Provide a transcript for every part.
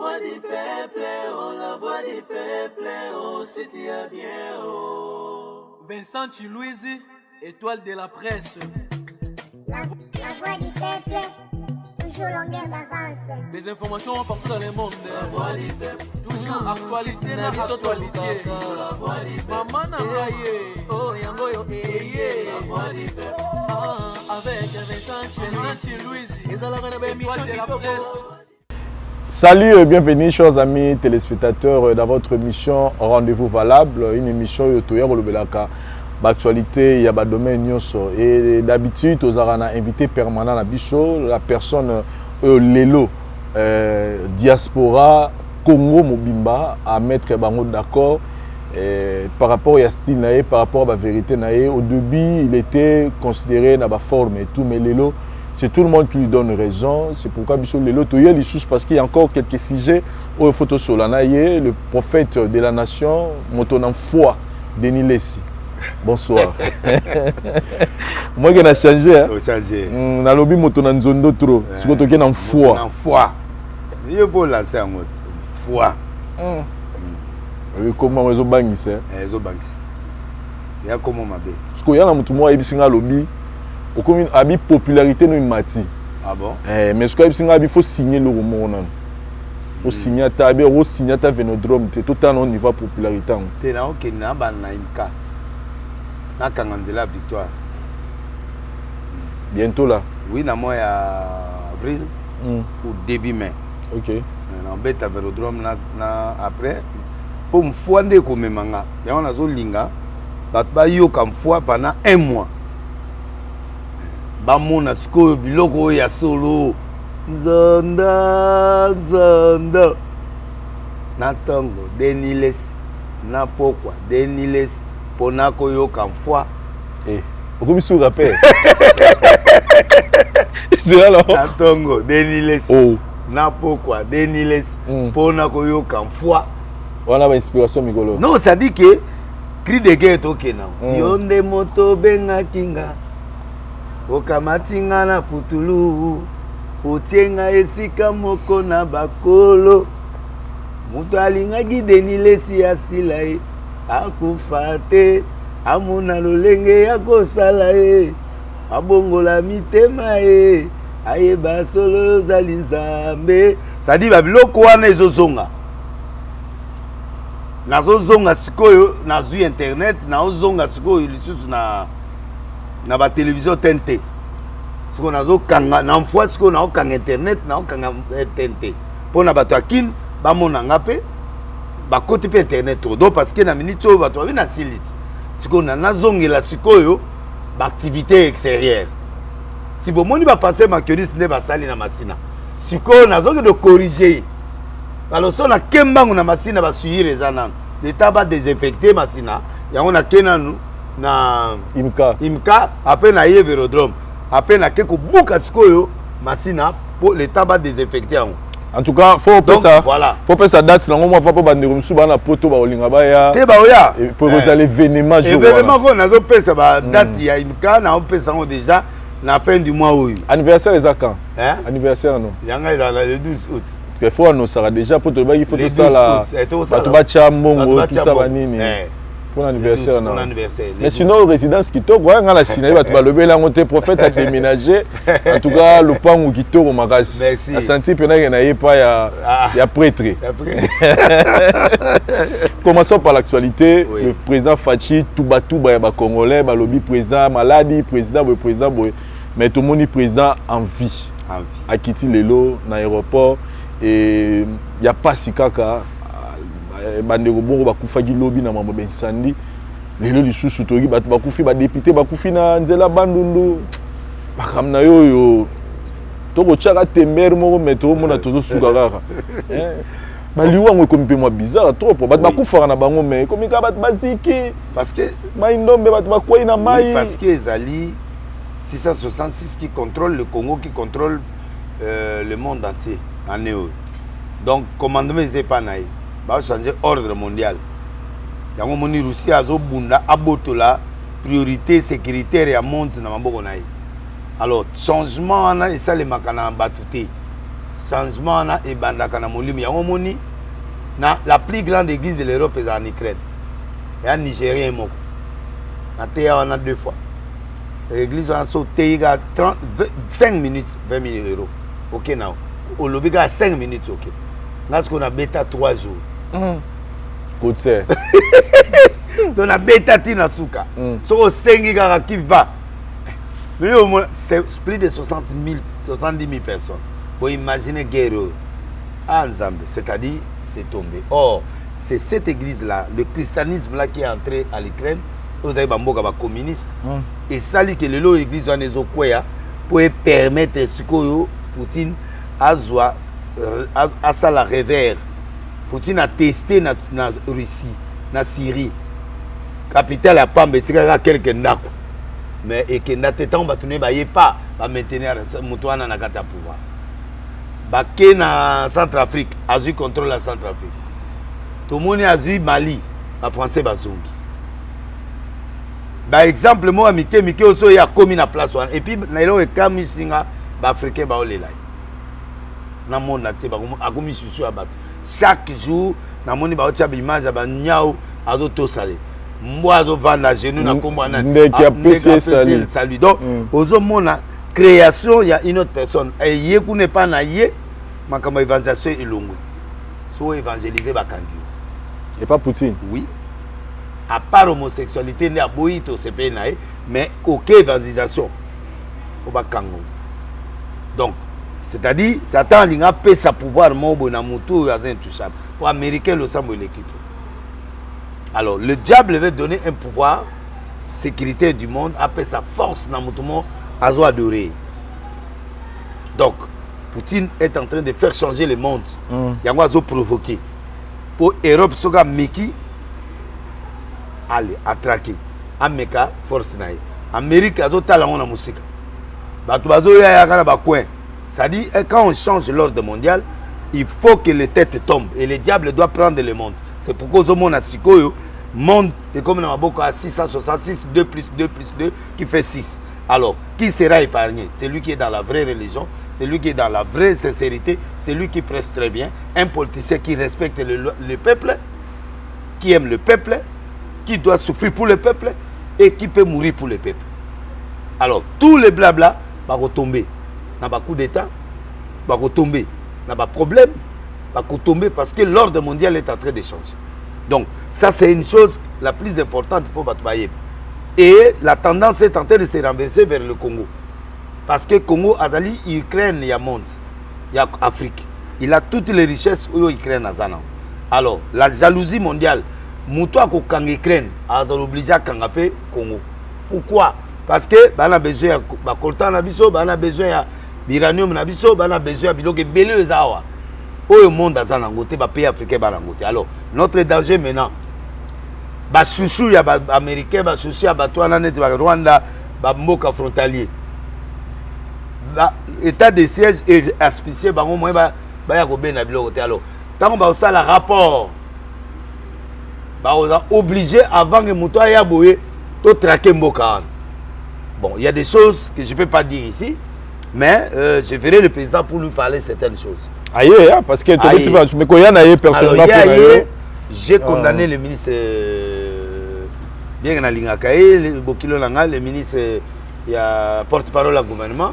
voix du peuple, oh, la voix du peuple, oh, si tu as bien, oh. Vincent Chilouizi, étoile de la presse. La voix du peuple, toujours longueur d'avance. Les informations partout dans le monde. La voix du peuple, toujours actualité na actualité. La voix du peuple, maman Nangaye, oh yango eye. La voix du peuple, avec Vincent Chilouizi, ils ont la émission de la presse. Salut et bienvenue chers amis téléspectateurs dans votre émission Rendez-vous Valable, une émission yotoya kolobelaka l'actualité il y a ba domaine nyonso et d'habitude aux arana invité permanent na biso la personne lelo diaspora Congo Mobimba à mettre bango d'accord par rapport à style naé par rapport à la vérité naé. Au début il était considéré na ba forme et tout, mais lelo c'est tout le monde qui lui donne raison. C'est pourquoi Lelo Toye l'issue parce qu'il y a encore quelques sujets aux photos sur l'anaïe, le prophète de la nation, Motonan foi, Denis Lessi. Bonsoir. Moi qui a changé, hein. On a lobby Motonan Zondo trop. C'est que tu es en foi. En foi. Je peux lancer un mot. Foi. Comment ils ont bangé ça? Ils ont bangé. Il y a comment ma belle. Parce qu'il y a un mot qui est lobby. Au commune abi popularité no imati. Ah bon? Mais ce qu'il faut signer le roman. Il faut signer ta be ro signer ta Vénodrome, c'est tout un niveau popularité. Té na OK na ba na imka. Na kangandela victoire. Bientôt là. Oui, na mois avril ou début mai. OK. Na beta Vénodrome na après pour me fonder comme manga. Ya on a zo linga. Bat ba yo kam fois pendant 1 mois. Bamona sikoyo biloko ya solo nzanda nzanda na tongo Deniles na pokwa Deniles pona koyoka mfwa okomi sur rappel c'est alors na tongo Deniles oh na pokwa Deniles pona koyoka mfwa wana ba inspiration mikolo non ça dit que cri de guerre tokena yonde moto benga kinga okamatinga na putulu otienga esika moko na bakolo mutu alingaki Denilesi asila ye akufa te amona lolenge ya kosala ye abongola mitema ye ayeba solo ozali nzambe sadi babiloko wana ezozonga nazozonga sikoyo nazwi internet nazozonga sikoyo lisusu na ba télévision TNT siko nazo kanga na mfwa siko na okanga internet na okanga TNT pona bato akine ba monanga pe ba côté pe internet do parce que na minute o bato na siliti siko na nazongela sikoyo ba activité extérieure si bo moni ba passer maquilliste ne ba sali na masina siko nazonge de corriger alors so na kembangu na masina ba suivre ezana l'état ba désinfecter masina yango na kenanu na imka après na ye Vénodrome après na keko buka sikoyo masina pour le tabac désinfecté en tout cas faut pas ça voilà faut pas ça date nango moi papa bandeko musu bana poto ba olinga ba ya te ba oya pour vous aller événement jour événement ko na zo pesa ba date ya imka na on pesa déjà na fin du mois oyo anniversaire les quand anniversaire non yanga le 12 août que faut on sera déjà pour te ba il faut tout ça là bato ba cha mbongo tout ça banini pour l'anniversaire non mais sinon résidence kitoko nga la sinayi bato balobela ngote prophète a déménagé en tout cas le pangu kitoko makasi a senti pena que na yepa ya prêtre. Commençons par l'actualité. Le président Fachi Touba ya ba congolais balobi président maladie président boy mais tout le monde est présent en vie a quitté lelo na aéroport et il y a pas si kaka bandeko bongo bakufaki lobi na mambo bensandi lelo lisusu toki bato bakufi ba député bakufi na nzela bandundu bakamna yoyo toko chaka temer moko metro mona tozo suka kaka baliwango ekomi mwa bizarre trop bato bakufaka na bango mais ekomi ka bato baziki parce que mai ndombe bato bakwei na mai parce que ezali 666 qui contrôle le Congo qui contrôle le monde entier en néo donc commandement n'est pas naïf va changer ordre mondial. Yango moni Russie azo bunda abotola priorité sécuritaire ya monde na maboko naï. Alors changement na ça les makana batouté. changement na ebandaka na molimo yango moni na la plus grande église de l'Europe est en Ukraine. Il y a un Nigérien moko. Na teya wana 2 fois. L'église wana so teya 5 minutes 20 000 euros. OK now. Au lobby ga 5 minutes OK. Là ce qu'on a bêta 3 jours. Côté. Donc on a bêta tina suka. So 5 gars qui va. Mais au moins c'est plus de 70 000 personnes. Vous imaginez guerre en Zambie, c'est-à-dire c'est tombé. Or, c'est cette église-là, le christianisme-là qui est entré à l'Ukraine, vous avez des communistes. Et ça, que l'église en Ezokwea pour permettre ce que Poutine a ça la revers. Poutine a testé na Russie, na Syrie. Capitale à Pambetika quelques nako. Mais et que n'a temps va tourner pas maintenir Moutouana na kata pouvoir. Baké na Centrafrique, a eu contrôle la Centrafrique. Tout le monde a eu Mali, les Français bazongi. Par exemple, moi, Mike aussi a commis la place. Et puis, nailo et Kamisinga, Africain ba olé là. Na monde na teba, a commis sur abat. Chaque jour, na moni ba otia image ba nyao azo to salé. Moi azo vendre genou na kombo na. Salut. Donc, ozo mona création, il y a une autre personne. Et Yekou n'est pas naïe, mais comme évangélisation est longue. Soit évangéliser Bakangi. Et pas Poutine. Oui. À part l'homosexualité, il y a beaucoup de pays, mais aucune évangélisation. Il ne faut pas Kango. Donc, c'est-à-dire, Satan a fait sa pouvoir, intouchable. Pour les Américains, le sang est quitte. Alors, le diable veut donner un pouvoir sécurité du monde, après sa force dans le monde. Adoré. Donc, Poutine est en train de faire changer le monde. Il y a un provoqué. Pour l'Europe, soga Meki, allez, attraquer. Amérique, force naïe. Amérique, azo talent na musique. Batubazo ya ba coin. C'est-à-dire, quand on change l'ordre mondial, il faut que les têtes tombent. Et le diable doit prendre le monde. C'est pourquoi au monde a Sikoyo, monde est comme dans Maboko à 666, 2 plus 2 plus 2, qui fait 6. Alors, qui sera épargné? Celui qui est dans la vraie religion, celui qui est dans la vraie sincérité, celui qui presse très bien, un politicien qui respecte le peuple, qui aime le peuple, qui doit souffrir pour le peuple et qui peut mourir pour le peuple. Alors, tous les blabla vont retomber. Dans le coup d'État, vont retomber. Dans le problème, vont retomber parce que l'ordre mondial est en train de changer. Donc, ça c'est une chose la plus importante qu'il faut battre. Et la tendance est en train de se renverser vers le Congo. Parce que le Congo, Azali, Ukraine, il y a monde, il y a Afrique. Il a toutes les richesses où l'Ukraine a. Alors, la jalousie mondiale, Moutoua ko kang Ukraine, a obligé à kangaper Congo. Pourquoi? Parce que on a besoin de coltan, on a besoin d'uranium, on a besoin de belé zawa. Au monde a zanangote, ba pays africain banangote. Alors, notre danger maintenant, ba chouchou ya ba américain, ba chouchou ya ba toana net ba Rwanda, ba mboka frontalier. Ba état de siège et asphyxié bango moyen ba ya ko bena biloko te. Alors, tant ba ça la rapport ba on a obligé avant que muto ya boye to traquer mboka. Bon, il y a des choses que je peux pas dire ici, mais je verrai le président pour lui parler certaines choses. Aïe, parce que mais quand il y en a personnellement j'ai condamné le ministre bien que le ministre il y a porte-parole au gouvernement.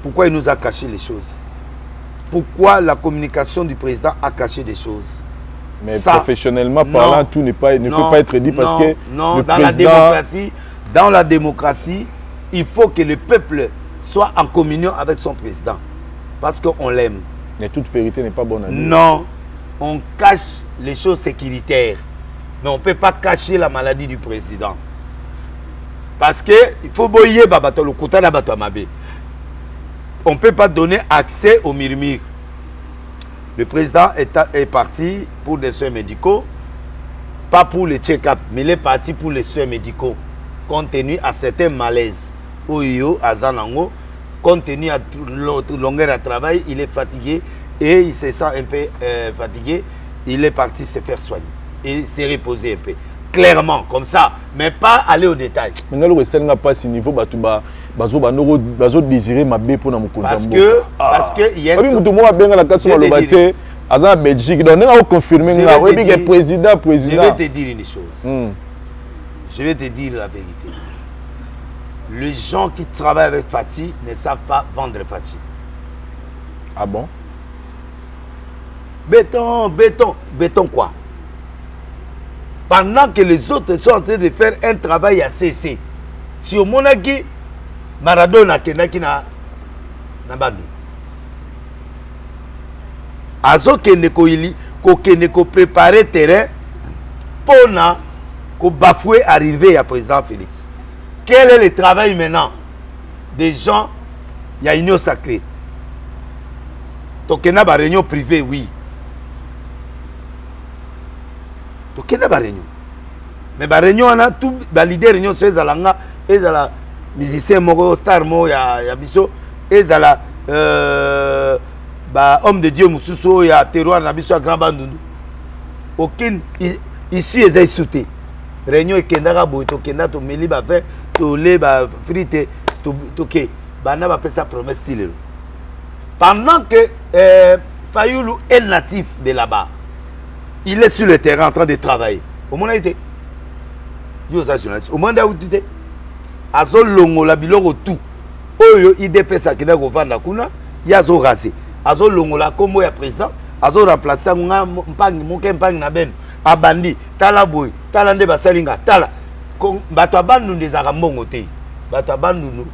Pourquoi il nous a caché les choses? Pourquoi la communication du président a caché des choses? Mais ça, professionnellement parlant, tout ne peut pas être dit parce que le président... dans la démocratie, il faut que le peuple soit en communion avec son président parce qu'on l'aime. Mais toute vérité n'est pas bonne à dire. Non, on cache les choses sécuritaires, mais on ne peut pas cacher la maladie du président. Parce que il faut boyer babato le kota na bato amabe. On ne peut pas donner accès aux murmures. Le président est parti pour des soins médicaux, pas pour les check-up, mais il est parti pour les soins médicaux, compte tenu à certains malaises. Oyo, Azanango, compte tenu à longueur de travail, il est fatigué et il se sent un peu fatigué. Il est parti se faire soigner et s'est reposé un peu. clairement, comme ça, mais pas aller au détail. Mais nous avons pas ce niveau, bazo désirer ma bé pour nous parce que il y a un tout moi bien la carte sur le bateau à Belgique donc on a confirmé que président je vais te dire une chose. Je vais te dire la vérité. Les gens qui travaillent avec Fati ne savent pas vendre Fati. Ah bon? Béton quoi? Pendant que les autres sont en train de faire un travail à cesser. Si au Monaki, Maradona Kenaki na Bandu. Azo Keneko ili, ko préparer terrain pour bafouer arriver à président Félix. Quel est le travail maintenant des gens? Il y a une union sacrée. Donc il y a une réunion privée, oui. Donc il y a une réunion. Mais la réunion, on a tout validé. La réunion, c'est la musicien, star, il y a biso, et la homme de Dieu, Moussousso, il y a terroir, il y a biso, grand bandounou. Aucune, ici, ils ont sauté. Réunion, il y a un meli, tolé, frité, toké. Bana va faire sa promesse style. Pendant que Fayoulou est natif de là-bas, il est sur le terrain en train de travailler. Au moment où il était, au moment où il était, Azo longo la biloko tout. Oyo IDP ça qui n'a pas vendre kuna, yazo rasé. Azo longo la comme ya présent, azo remplacer nga mpangi moke mpangi na ben. Abandi, tala boy, tala nde basalinga, tala. Bato abandu ndezaka mbongo te. Bato abandu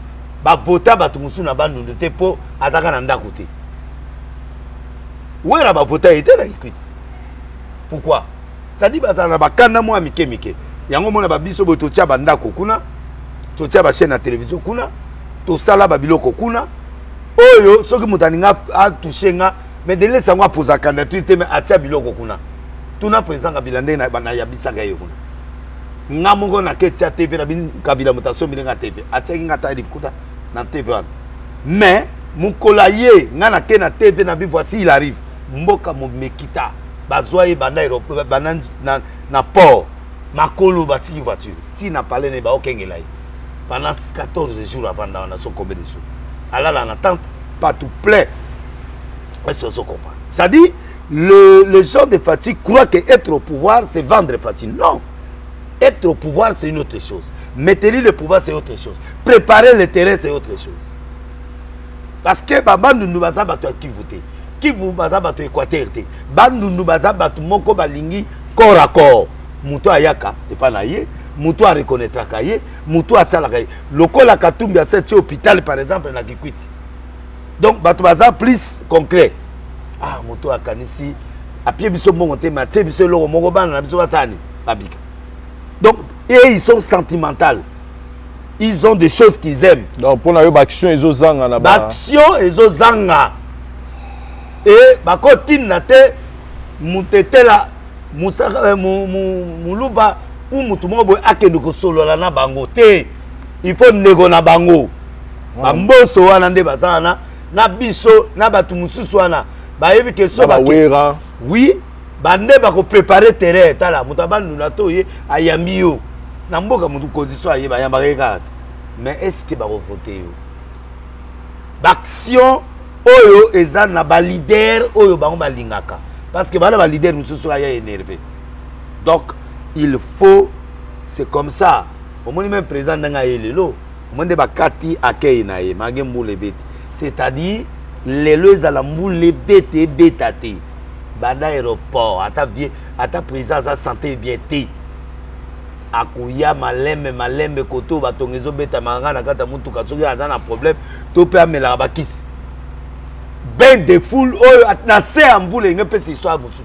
ba vota bato musu na bandu te po ataka na ndako te. Wera ba vota était na Equity. Pourquoi? Ça dit bazana ba kana mo mike. Yango mona ba biso boto tia bandako kuna. To tia ba chaîne na télévision kuna. To sala ba biloko kuna. Oyo soki mutaninga a touché nga mais de laisser nga poser candidature mais atia biloko kuna. Tuna président Kabila ndena bana yabisa ga yo kuna. Nga mongo na ketia TV na bin Kabila mutation bilinga TV. Atia nga ta kuta na TV. Mais mukola ye nga na ke na TV na bi voici il arrive. Mboka mo mekita bazwa ye banda Europe banan na port makolo batiki voiture. Ti na parler ne ba okengela. Pendant 14 jours avant dans la combien de jours. Alors en attente, pas tout plein. Est-ce que vous comprenez? Ça dit, les gens de Fati croient qu'être au pouvoir, c'est vendre Fati. Non. Être au pouvoir, c'est une autre chose. Maintenir le pouvoir, c'est autre chose. Préparer le terrain, c'est autre chose. Parce que Bandu nous baza bato qui voter. Qui vous baza bato Équateur. Bandu nous baza bato moko balingi corps à corps. Mouto ayaka, c'est pas naïe. Moutou a reconnaître Kaye, Moutou a salarié. Le col à Katumbi a cet hôpital par exemple na Kikwiti. Donc Batubaza plus concret. Ah Moutou a Kanisi a pied biso monté maté biso loro mongoban na biso basani babika. Donc ils sont sentimentaux. Ils ont des choses qu'ils aiment. Donc pour la action ils ozanga na ba. Action ils ozanga. Et bakotine na te mutetela musaka muluba ou mutumo boy akende ko solo la na bango te il faut nego na bango bamboso wana nde bazana na biso na batu mususu wana ba yebi ke so ba oui bande ba ko préparer terrain tala mutabandu na to ye ayambi yo na mboka mutu condition aye ba yamba rekat mais est-ce que ba ko voter yo d'action oyo ezana na ba leader oyo bango balingaka parce que bana ba leader mususu aya énervé donc il faut, c'est comme ça. Au moins même président n'a lelo, au moins des bakati akei nae, magem boule bête. C'est-à-dire les lois à la moule bête bêtate. Banda aéroport, à ta présence à santé bien té. Akuya malembe koto batongezo beta mangana kata mutu katsuki azana problème, to pe amela bakis. Ben de foule oh na se amboule ngepé cette histoire mususu.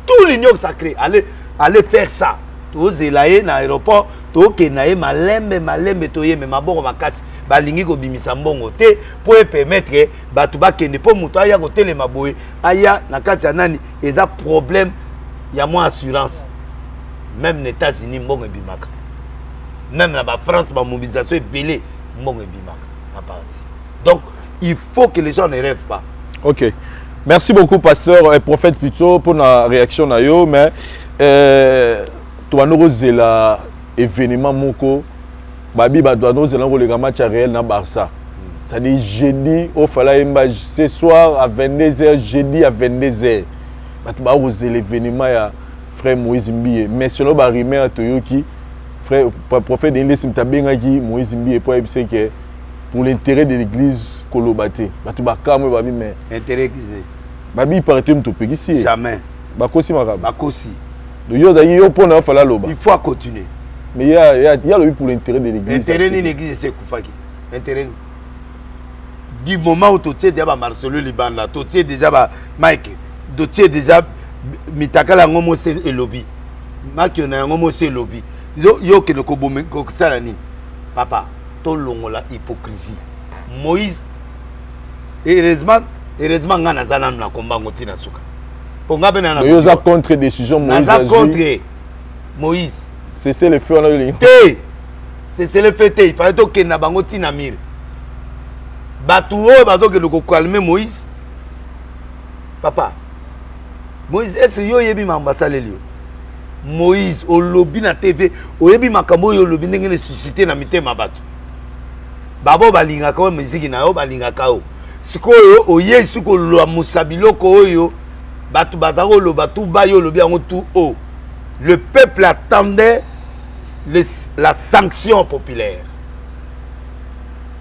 Tout l'union sacrée, allez faire ça. To zelaye na aéroport, to kenaye malembe toye me maboko makasi. Balingi ko bimisa mbongo te pour permettre batu ba kende po muto aya ko telema boye aya na kati ya nani eza problème ya mo assurance. Même les États-Unis mbongo bimaka. Même la France ba mobilisation est belé mbongo bimaka na parti. Donc il faut que les gens ne rêvent pas. OK. Merci beaucoup, pasteur et prophète plutôt, pour la réaction. Mais toi nous zela événement moko babi ba doit nous zela le match réel na Barça. Ça dit jeudi au fallait ce soir à 22h, jeudi à 22h. Ba tu ba oser l'événement ya frère Moïse Mbiye mais selon ba rimé à Toyoki frère prophète de l'Islam tabengaki Moïse Mbiye pour dire que pour l'intérêt de l'église Kolobate. Ba tu ba kamwe babi mais intérêt babi partait me toper ici. Jamais. Bakosi makaba. Bakosi. Il faut continuer. Mais il y a le pour l'intérêt de l'église. Intérêt de l'église, c'est Koufaki. Intérêt. Du moment où tu es déjà Marcelo Liban, tu es déjà Mike, tu es déjà Mitakala Ngomo et lobby. Mike na Ngomo c'est lobby. Yo que le Kobome Koksalani. Papa, ton longo la hypocrisie. Moïse, heureusement, ngana zana na combat ngotina suka. Il y a contre-décision Moïse. C'est le feu. C'est le fait. Il fallait que na bango tinamir. Batouo bazo que le calmer Moïse. Papa. Moïse, est-ce que yo yebi mambasale lio? Moïse au lobby na TV, au yebi makambo yo lobby ndenge susciter na mitema batu. Babo balinga ka musique na yo balinga ka o. Sikoyo o yesu ko lo musabilo ko yo. Batu batako lo batu bayo lo bien tout haut. Le peuple attendait la sanction populaire.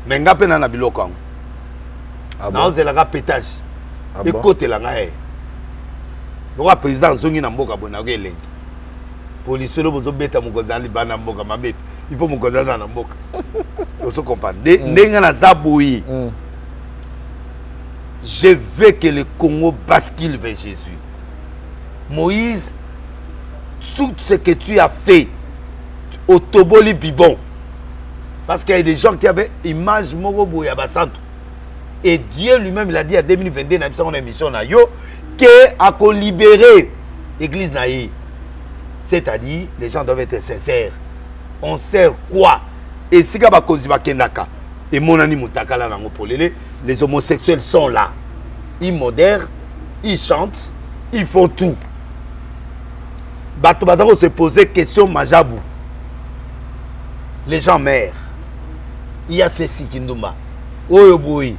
Mais nga pena na biloko ango. Na ozelaka pétage. Et côté la ngae. Le président zongi na mboka bona ko elengi. Police lo bozo beta mukonza libana mboka mabeta. Il faut mukonza na mboka. On se comprend. Ndenga na zaboui. Je veux que le Congo bascule vers Jésus. Moïse, tout ce que tu as fait au Toboli Bibon, parce qu'il y a des gens qui avaient image Morobo Yabasanto. Et Dieu lui-même, il a dit à 2022, dans son émission, qu'il a libéré l'église naïe. C'est-à-dire, les gens doivent être sincères. On sert quoi? Et si on a Kendaka, et mon ami Moutakala Nangopolele, les homosexuels sont là. Ils modèrent, ils chantent, ils font tout. Batobazaro se posait question Majabou. Les gens meurent. Il y a ceci qui nous bat. Oyoboui.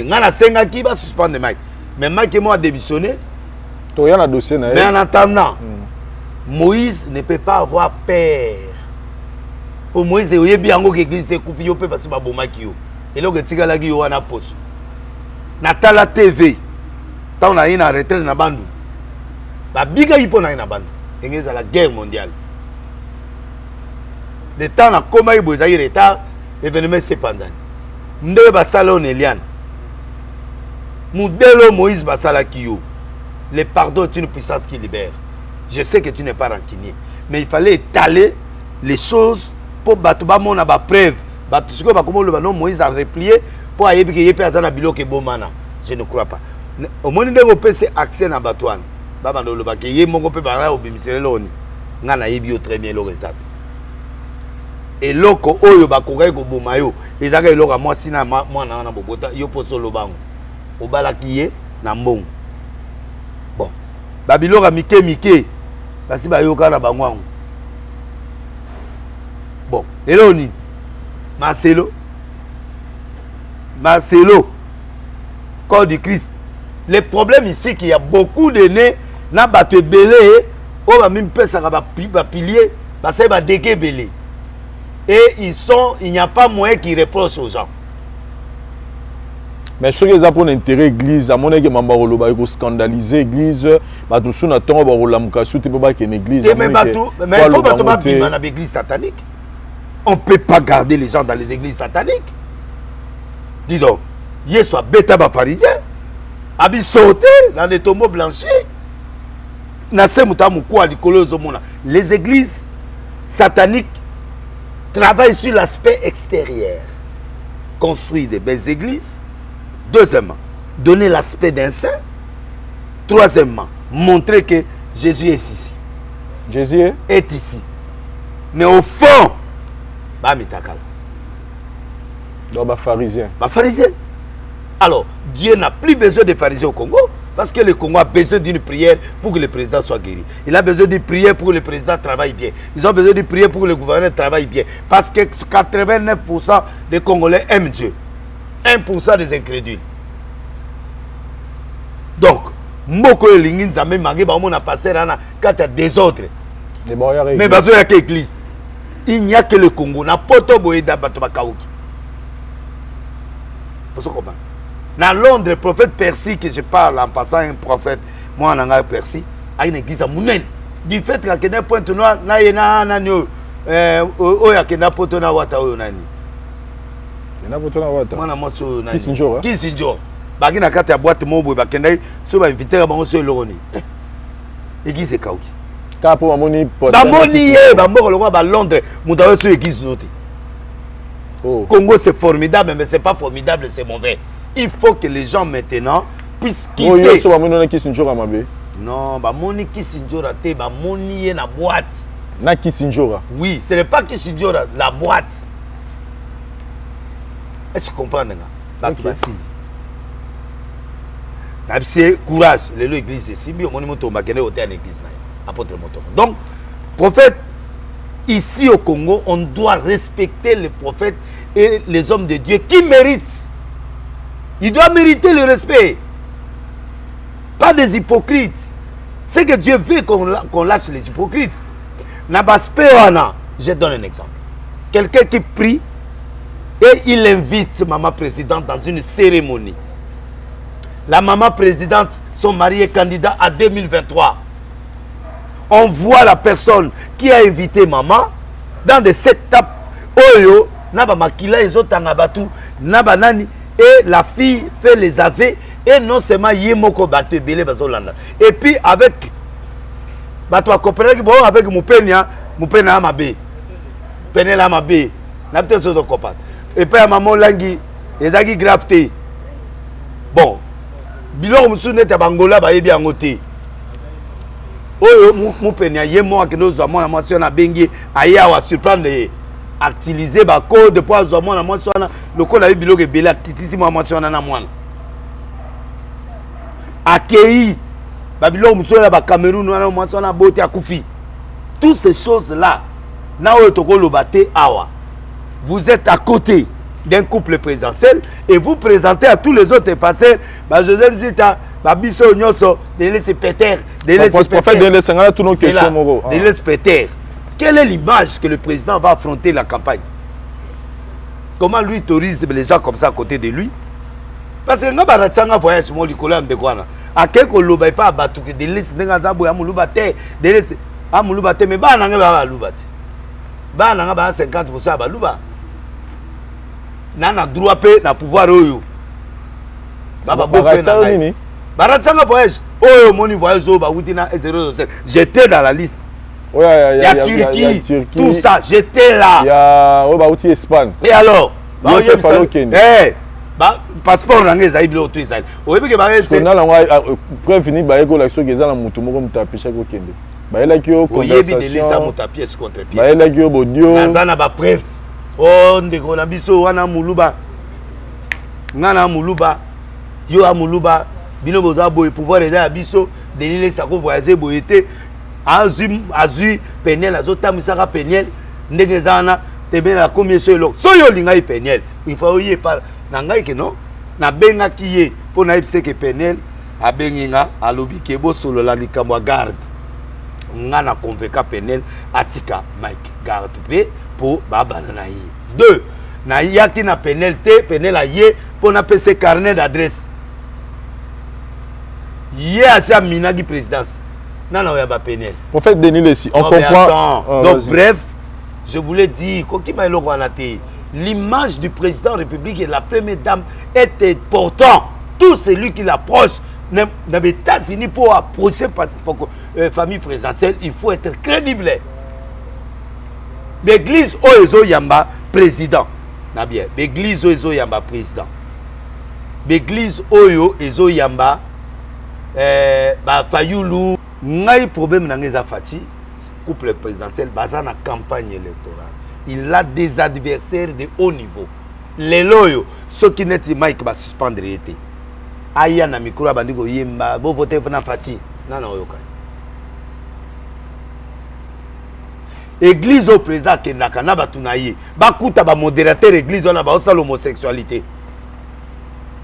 Ngana senga qui va suspendre Mike. Mais Mike et moi a démissionné. Mais en attendant, Moïse ne peut pas avoir peur. Pour Moïse, il y a bien que l'église est couverte, il peut passer par Bomakio. Et là, il y a des gens qui ont posé. Natala TV, tant on a une retraite na bandu. Ba biga ipo na ina bandu. Engeza la guerre mondiale. Le temps na koma ibo za retard, événement c'est pendant. Ndé basala onelian. Moudelo Moïse basala kiyo. Le pardon est une puissance qui libère. Je sais que tu n'es pas rancunier, mais il fallait étaler les choses pour battre mona ba preuve. Battu ce que ba comment le non Moïse a replié pour aller que yepé azana biloko bomana. Je ne crois pas. Au moins ndenge opese accès na batouane. Baba ndo le ba ke ye mongo pe bara obimisele loni. Ngana yebi très bien le resat. Et loko oyo ba kokai ko bomayo. Ezaka eloko moi sina mwana na bobota yo poso lobango. Obala kiye na mbongo. Bon. Babiloko mike kasi ba yoka na bangwango. Bon, eloni Marcelo, corps du Christ. Le problème ici, c'est qu'il y a beaucoup de nez, n'a pas de belé, on va même faire ça, va pilier, ça va déguer. Et il n'y a pas moyen qui reproche aux gens. Mais ce qui est pour l'intérêt l'église, à mon avis, il faut scandaliser l'église. Tout ça, on attend une église. Mais il faut pas l'église satanique. On ne peut pas garder les gens dans les églises sataniques. Dis donc, il soit bêta pharisien, habit sauté dans les tombeaux blanchis. Les églises sataniques travaillent sur l'aspect extérieur. Construire des belles églises. Deuxièmement, donner l'aspect d'un saint. Troisièmement, montrer que Jésus est ici. Jésus est ici. Mais au fond, donc, pharisien. Pharisien. Alors, Dieu n'a plus besoin de pharisiens au Congo. Parce que le Congo a besoin d'une prière pour que le président soit guéri. Il a besoin d'une prière pour que le président travaille bien. Ils ont besoin d'une prière pour que le gouverneur travaille bien. Parce que 89% des Congolais aiment Dieu. 1% des incrédules. Donc, Moko Lingin Zame Magé Bamon a passé Rana quand il y a des autres. Mais il y a l'église. Il n'y a que le Congo. Na poto boyeda bato bakauki. Vous comprenez? Dans Londres, le prophète Percy, que je parle en passant un prophète, moi en anglais Percy, a une église à Mounen. Du fait qu'il y a un point noir, il y a un point noir, Kissinger. Bagi na kati ya boîte mobo bakenda so ba inviter bango so loroni. Église kauki. Ka po amoni poste. Ba moni ba mboko lokwa ba Londres, mudawe so église noti. Oh. Congo c'est formidable mais c'est pas formidable, c'est mauvais. Il faut que les gens maintenant puissent quitter. Oh yo so ba moni na Kissinger amabe. Non, ba moni Kissinger te ba moni na boîte. Na Kissinger. Oui, ce n'est pas Kissinger la boîte. Est-ce que tu comprends nga? C'est courage, l'église est si bien, mon moto m'a gagné au terrain l'église apôtre moto. Donc, prophète, ici au Congo, on doit respecter les prophètes et les hommes de Dieu qui méritent. Ils doivent mériter le respect. Pas des hypocrites. C'est que Dieu veut qu'on lâche les hypocrites. Je donne un exemple. Quelqu'un qui prie et il invite maman présidente dans une cérémonie. La maman présidente, son mari est candidat à 2023. On voit la personne qui a invité maman dans des setups. Oyo, naba makila les autres angabatu, naba nani, et la fille fait les aveux et non seulement yemoko batu belé bazolanda. Et puis avec batu akopere ki bon avec mupenya amabe. Penela amabe. Na peut-être autres copains. Et puis maman langi, ezaki grafté. Bon. Biloko musu neta bangola ba yebi angote. Oyo mupenya yemo akendo zo mona mwasi na bengi aya wa surprendre utiliser ba code pour zo mona mwasi na lokola yebi biloko ebela kitisi mwasi na mwana. Akei ba biloko musu na ba Cameroun na mwasi na bote akufi. Toutes ces choses là na oyo tokolo bate awa. Vous êtes à côté d'un couple présidentiel et vous présentez à tous les autres pasteurs Joseph Zita Babiso Nyonso Denis Peter Peter. Quelle est l'image que le président va affronter la campagne? Comment lui autorise les gens comme ça à côté de lui? Parce que nous avons un voyage mon Nicolas Mbekwana à quelque loba pas batu que Denis Ngazabo ya mulubate Denis amulubate mais ba nanga ba lubate ba nanga ba 50% ba luba nana droit pe na pouvoir oyo baba bofena nini baratsanga voyage oyo moni voyage oyo ba wutina 007 j'étais dans la liste. Oh ya Turquie tout ça j'étais là ya oyo ba wuti Espagne et alors ba passeport nanga ezali bilo to ezali oyebi ke ba c'est na la prévenir ba eko la so ke ezala mutu moko mutapisha ko kende ba ela ki o conversation oyebi de les amuta pièce contre pièce ba ela ki o bodio nazana ba preuve. Oh, ndeko na biso wana muluba. Ngana muluba. Yo a muluba. Bino boza boy pouvoir eza biso. Denile sako voyager boyete. Azu Peniel azota misaka Peniel. Ndenge zana tebe na combien solo. So yo linga i Peniel. Il faut y par nangai ke non. Na benga kiye po na ipse ke Peniel a benginga alobi ke bo solo la likamwa garde. Ngana convoquer Peniel atika Mike garde pe pour baba na yi. 2 na yaki na penalité penel a yé pour na PC carnet d'adresse. Yé a sa minagi présidence. Non non ya ba penel. Prophète Denis Lessi, on comprend. Donc bref, je voulais dire qui m'a l'image du président de la République et de la première dame est important. Tout celui qui l'approche dans les États-Unis pour approcher la famille présidentielle, il faut être crédible. L'église Oezo Yamba président. Na bien. L'église Oezo Yamba président. L'église Oyo Ezo Yamba Fayulu. Ngai problème na Fati couple présidentiel basé na campagne électorale. Il a des adversaires de haut niveau. Les loyaux, ceux qui n'étaient Mike va suspendre été. aya na micro bandi ko yemba bo voter na Fachi nana oyoka église au président kendaka na batuna ye bakuta ba modérateur église on a ba osala homosexualité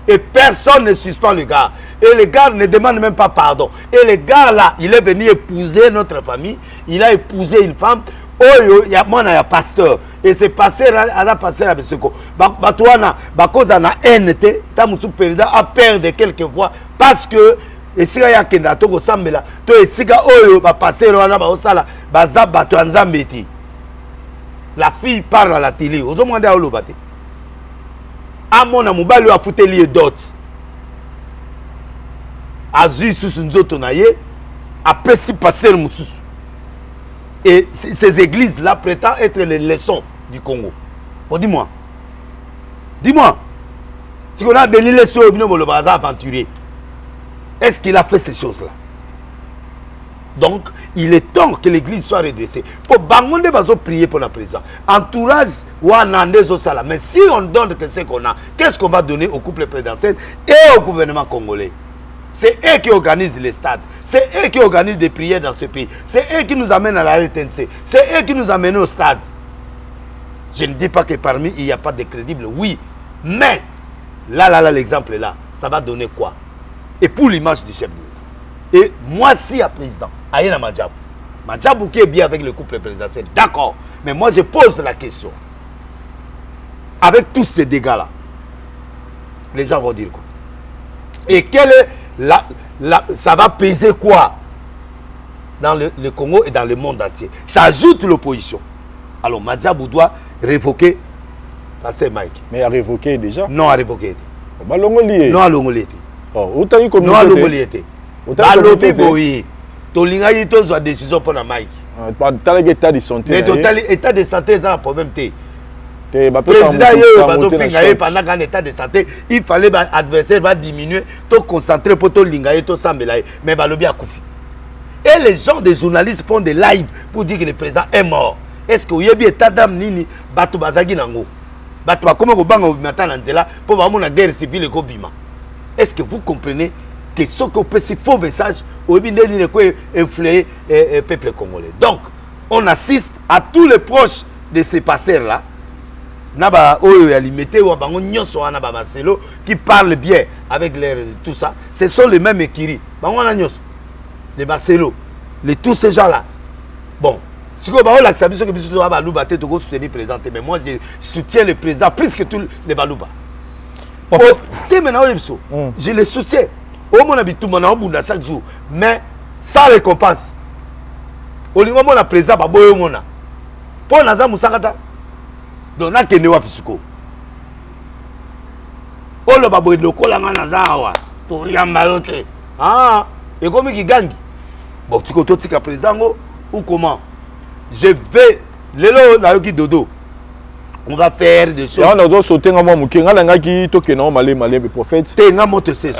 et personne ne suspend le gars et le gars ne demande même pas pardon et le gars là il est venu épouser notre famille, il a épousé une femme oyo ya mona ya pasteur et ce pasteur ala pasteur abeseko batwana bakoza na NT ta mutu président a perdre quelques fois parce que esika ya kenda to ko sambela to esika oyo ba pasteur wana ba osala baza bato nzambeti la fille parle à la télé ozo mwanda olo bate amona mobali a futeli et dot azui susu nzoto na ye apesi pasteur mususu. Et ces églises-là prétendent être les leçons du Congo. Bon, dis-moi. Dis-moi. Si on a béni les choses, le bazar aventurier, est-ce qu'il a fait ces choses-là? Donc, il est temps que l'église soit redressée. Pour Bangonde Bazo prier pour la présidence. Entourage, mais si on donne ce qu'on a, qu'est-ce qu'on va donner au couple présidentiel et au gouvernement congolais? C'est eux qui organisent les stades. C'est eux qui organisent des prières dans ce pays. C'est eux qui nous amènent à la RTNC. C'est eux qui nous amènent au stade. Je ne dis pas que parmi il n'y a pas de crédibles. Oui. Mais, là, l'exemple est là. Ça va donner quoi? Et pour l'image du chef de l'État. Et moi, si à président, Ayena Madjabou. Madjabou qui est bien avec le couple présidentiel. D'accord. Mais moi, je pose la question. Avec tous ces dégâts-là, les gens vont dire quoi? Et quel est ça va peser quoi dans le Congo et dans le monde entier? Ça ajoute l'opposition. Alors Madjabou doit révoquer. Ça c'est Mike. Mais à révoquer déjà? Non, à révoquer. Non, à l'ongoliété. Autant il non, à l'ongoliété. À l'ongoliété. Tolinga yi to zo décision pour la Mike. Dans l'état de santé. Mais total état de santé c'est un problème. Président, pendant qu'en état de santé, il fallait que l'adversaire va diminuer, tout concentrer pour tout lingaye, tout sambelaye, mais balobi a koufi. Et les gens des journalistes font des lives pour dire que le président est mort. Est-ce que vous avez état d'âme nini batu bazagi nango? Batu ba comment vous banga maintenant nanzela pour voir la guerre civile et kobima. Est-ce que vous comprenez que ce qu'on peut si faux message au binde ni quoi influer le peuple congolais. Donc, on assiste à tous les proches de ces pasteurs là. Naba oyo ya limité ou bango nyonso wana ba Marcelo qui parle bien avec l'air tout ça, ce sont les mêmes écrits. Bango na nyonso les Marcelo, les tous ces gens là. Bon, si ko ba la sabiso que biso ba baluba te to soutenir président, mais moi je soutiens le président plus que tous les baluba. Bon, je le soutiens. Au mon habitu mon abunda chaque jour, mais sans récompense. Au niveau mon président ba boyo mona. Pour naza musakata donc na kende wa pisuko olo babo lokola ngana zawa to yamba yote et comme qui gangi bon tu ko tika président ou comment je vais lelo na yoki dodo on va faire des choses on a sauté ngamo mukenga langa ki to kena malé le prophète te ngamo te c'est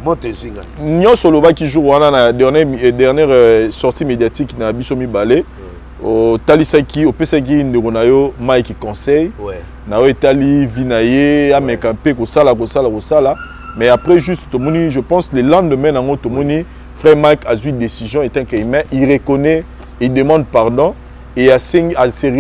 monte singa nyo solo ba ki jour wana na dernière sortie médiatique na bisomi balé au talisaki au pesaki nderonayo Mike conseil na o etali vinaye amekampé ko sala mais après juste tomoni je pense le lendemain nango tomoni frère Mike a eu une décision étant qu'il reconnaît, il demande pardon et à se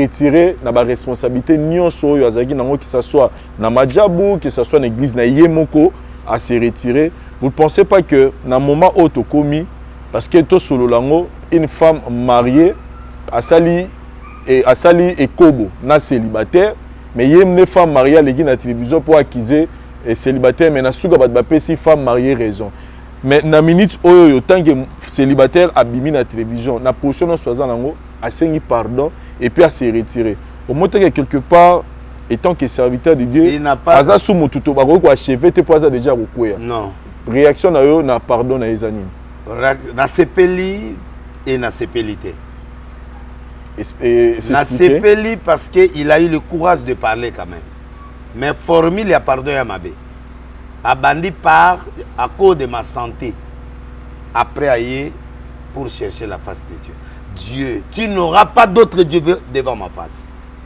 retirer na ba responsabilité nyonso oyo azaki nango que ça soit na Madjabou que ça soit na église na Yemoko à se retirer. Vous ne pensez pas que na moment auto commis parce que to solo lango une femme mariée Asali et Kobo, na célibataire, mais il y a une femme mariée à la télévision pour accuser célibataire, mais na souga batbapé si femme mariée raison. Mais na minute où tant que célibataire abimi na télévision, na position dans soixante lango, a saigné pardon et puis à se retirer. Au moins que quelque part, étant que serviteur de Dieu, il n'a pas. Aza sous mon tuto, bah quoi achevé, t'es pas déjà beaucoup. Non. Réaction na yo na pardon na les animes. Na sepeli et na sepelité. La CPLI parce qu'il a eu le courage de parler quand même. Mais formule, il y a pardon à Mabé. Abandi part à cause de ma santé. Après ailleurs pour chercher la face de Dieu. Dieu, tu n'auras pas d'autre Dieu devant ma face.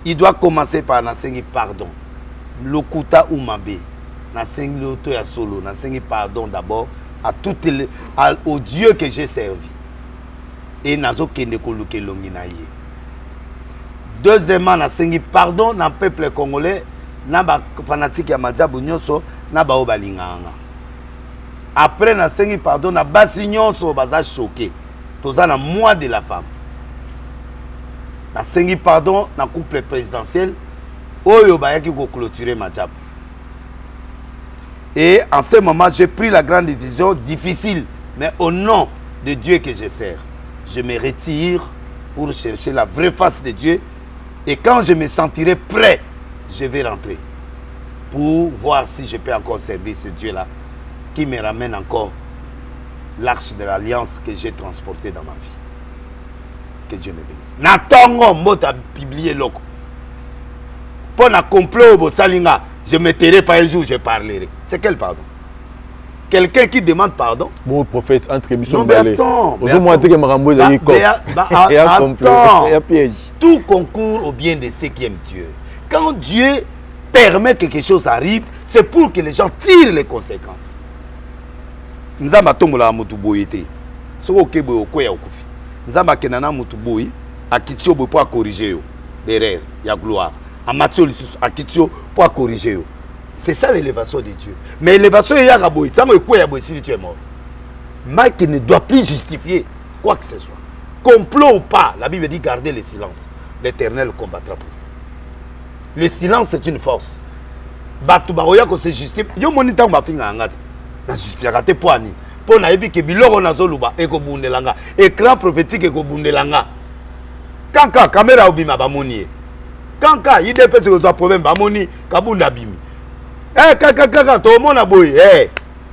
Il doit commencer par enseigner pardon. Lokuta ou Mabé. nasengi l'auto ya solo, nasengi pardon d'abord à toutes les au Dieu que j'ai servi. Et nazo kende koluke longi na ye. Deuxièmement, nasengi pardon na peuple congolais, na ba fanatique ya Madjabu nyonso, na ba obalinganga. Après nasengi pardon na basi nyonso baza choqué. Toza na mois de la femme. Nasengi pardon na couple présidentiel, oyo bayaki ko clôturer Madjabu. Et en ce moment, j'ai pris la grande décision difficile, mais au nom de Dieu que je sers, je me retire pour chercher la vraie face de Dieu. Et quand je me sentirai prêt, je vais rentrer pour voir si je peux encore servir ce Dieu-là qui me ramène encore l'arche de l'alliance que j'ai transportée dans ma vie. Que Dieu me bénisse. Natongo mota publié loko. Pour na complot au salinga. Je ne me tairai pas un jour, je parlerai. C'est quel pardon? Quelqu'un qui demande pardon? Bon prophète, entre non, mais attends. Tout concourt au bien de ceux qui aiment Dieu. Quand Dieu permet que quelque chose arrive, c'est pour que les gens tirent les conséquences. Nous avons pour corriger derrière, il y a gloire. Pour corriger. C'est ça l'élévation de Dieu. Mais l'élévation, il y a Raboui. Tant que tu es mort. Mike ne doit plus justifier quoi que ce soit. Complot ou pas, la Bible dit garder le silence. L'Éternel combattra pour vous. Le silence, c'est une force. Batubaroya ko se justifie. Yo monita ma finga ngata. Na justifiera te poani. Pour na yebi ke biloko na zoluba e ko bundelanga. Écran prophétique e ko bundelanga. Kanka caméra obima ba moni. Kanka IDP se ko problème ba moni kabunda bimi. Kaka to mona boy.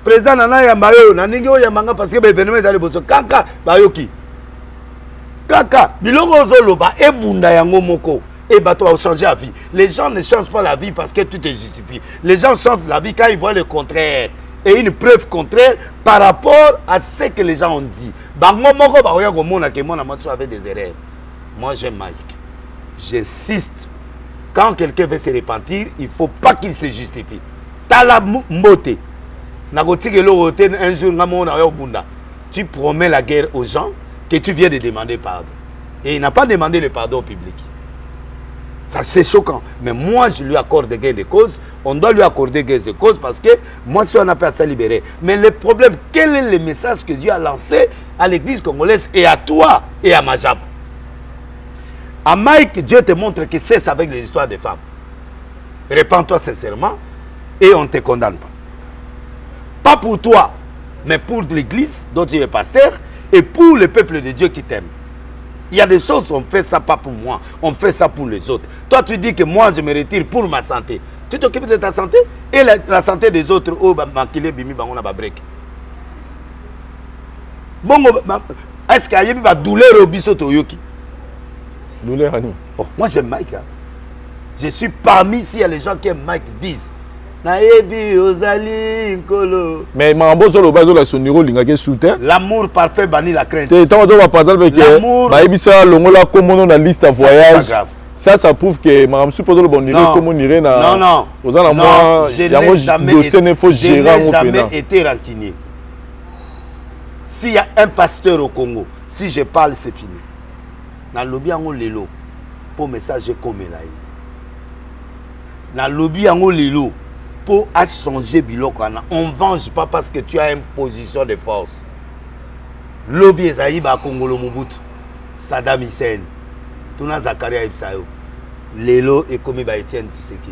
Président nana ya mayo na ningi o ya manga parce que ba événement ezali boso. Kanka ba yoki. Kaka biloko zoluba e bunda yango moko. Et bah toi, changer la vie. Les gens ne changent pas la vie parce que tout est justifié. Les gens changent la vie quand ils voient le contraire. Et une preuve contraire par rapport à ce que les gens ont dit. Avec des erreurs. Moi, j'aime Mike. J'insiste. Quand quelqu'un veut se repentir, il ne faut pas qu'il se justifie. T'as la moté. Un jour, tu promets la guerre aux gens que tu viens de demander pardon. Et il n'a pas demandé le pardon au public. Ça, c'est choquant. Mais moi, je lui accorde gain de cause. On doit lui accorder gain de cause parce que moi, si on a pas à se libérer. Mais le problème, quel est le message que Dieu a lancé à l'église congolaise et à toi et à Majab? À Mike, Dieu te montre que cesse avec les histoires des femmes. Répands-toi sincèrement et on ne te condamne pas. Pas pour toi, mais pour l'église dont tu es pasteur et pour le peuple de Dieu qui t'aime. Il y a des choses, on fait ça pas pour moi, on fait ça pour les autres. Toi, tu dis que moi, je me retire pour ma santé. Tu t'occupes de ta santé et la santé des autres. Oh, makile bimi bango ba break. Bon, est-ce qu'il y a une douleur au biso toyoki? Douleur à nous. Oh, moi, j'aime Mike. Hein. Je suis parmi, s'il y a les gens qui aiment Mike, disent. Mais l'amour parfait bannit la crainte. Ça prouve que Mme Soupozolo non, je n'ai jamais été rancunier. S'il y a un pasteur au Congo, si je parle, c'est fini. Dans le lobby en lelo, pour message comme là. Dans le lobby en lelo. Pour changer biloko on ne venge pas parce que tu as une position de force. Lobby Ezaï ba Kongolo Mobutu, Saddam Hussein, Tuna Zakaria Ipsayo, Lelo et Komi ba Etienne Tshisekedi.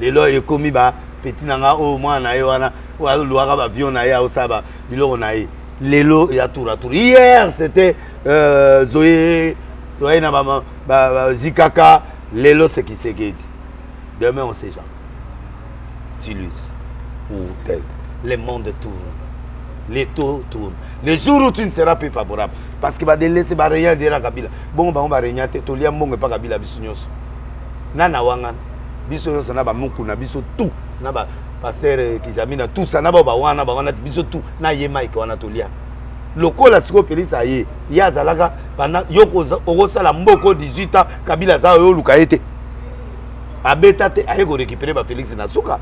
Lelo et Komi ba petit nanga o moi na wana ou luara ba vion na ya osaba biloko na ye. Lelo et Atoura Tour. Hier c'était Zoé na ba Zikaka, Lelo c'est Tshisekedi. Demain on sait jamais. Ou tel. Le monde tourne. Les taux tournent. Le jour où tu ne seras plus favorable. Parce que va délaisser rien dire à Kabila. Bon, va rien te tolia bon pas Kabila bisunios. Nana wangan. Bisunios na ba mukuna biso tout. Na ba pasteur Kizamina tout ça na ba wana biso tout. Na ye Mike wana tolia. Lokola siko Félix aye. Ya zalaka bana yoko okosala mboko 18 ans Kabila za yo luka ete. Abeta te aye ko récupérer ba Félix na suka.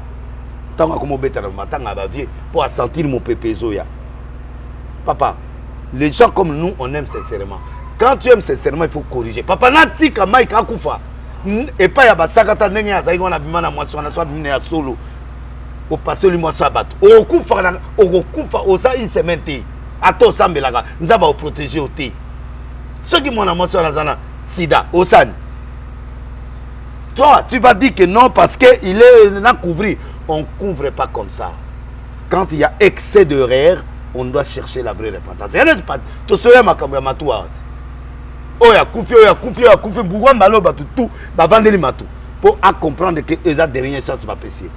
tant que comme bête matin à bavier pour sentir mon pépézo ya. Papa, les gens comme nous, on aime sincèrement. Quand tu aimes sincèrement, il faut corriger. Papa, nati kama ikakufa. Et pas ya basakata ndenge ya zaïgo na bimana mwasi wana soit bimene ya solo. Au passé lui mwasi abato. Au kufa osa une semaine te. Ato sambelaka, nzaba au protéger au te. Ceux qui m'ont mwasi wana zana sida, osan. Toi, tu vas dire que non parce qu'il est là couvrir. On ne couvre pas comme ça. Quand il y a excès de rire, on doit chercher la vraie repentance. Il y a pas tout ça ma caméra matou. Oh ya koufi, bougouan malo batu tout, ba vandeli matou. Pour à comprendre que les a dernière chance va passer.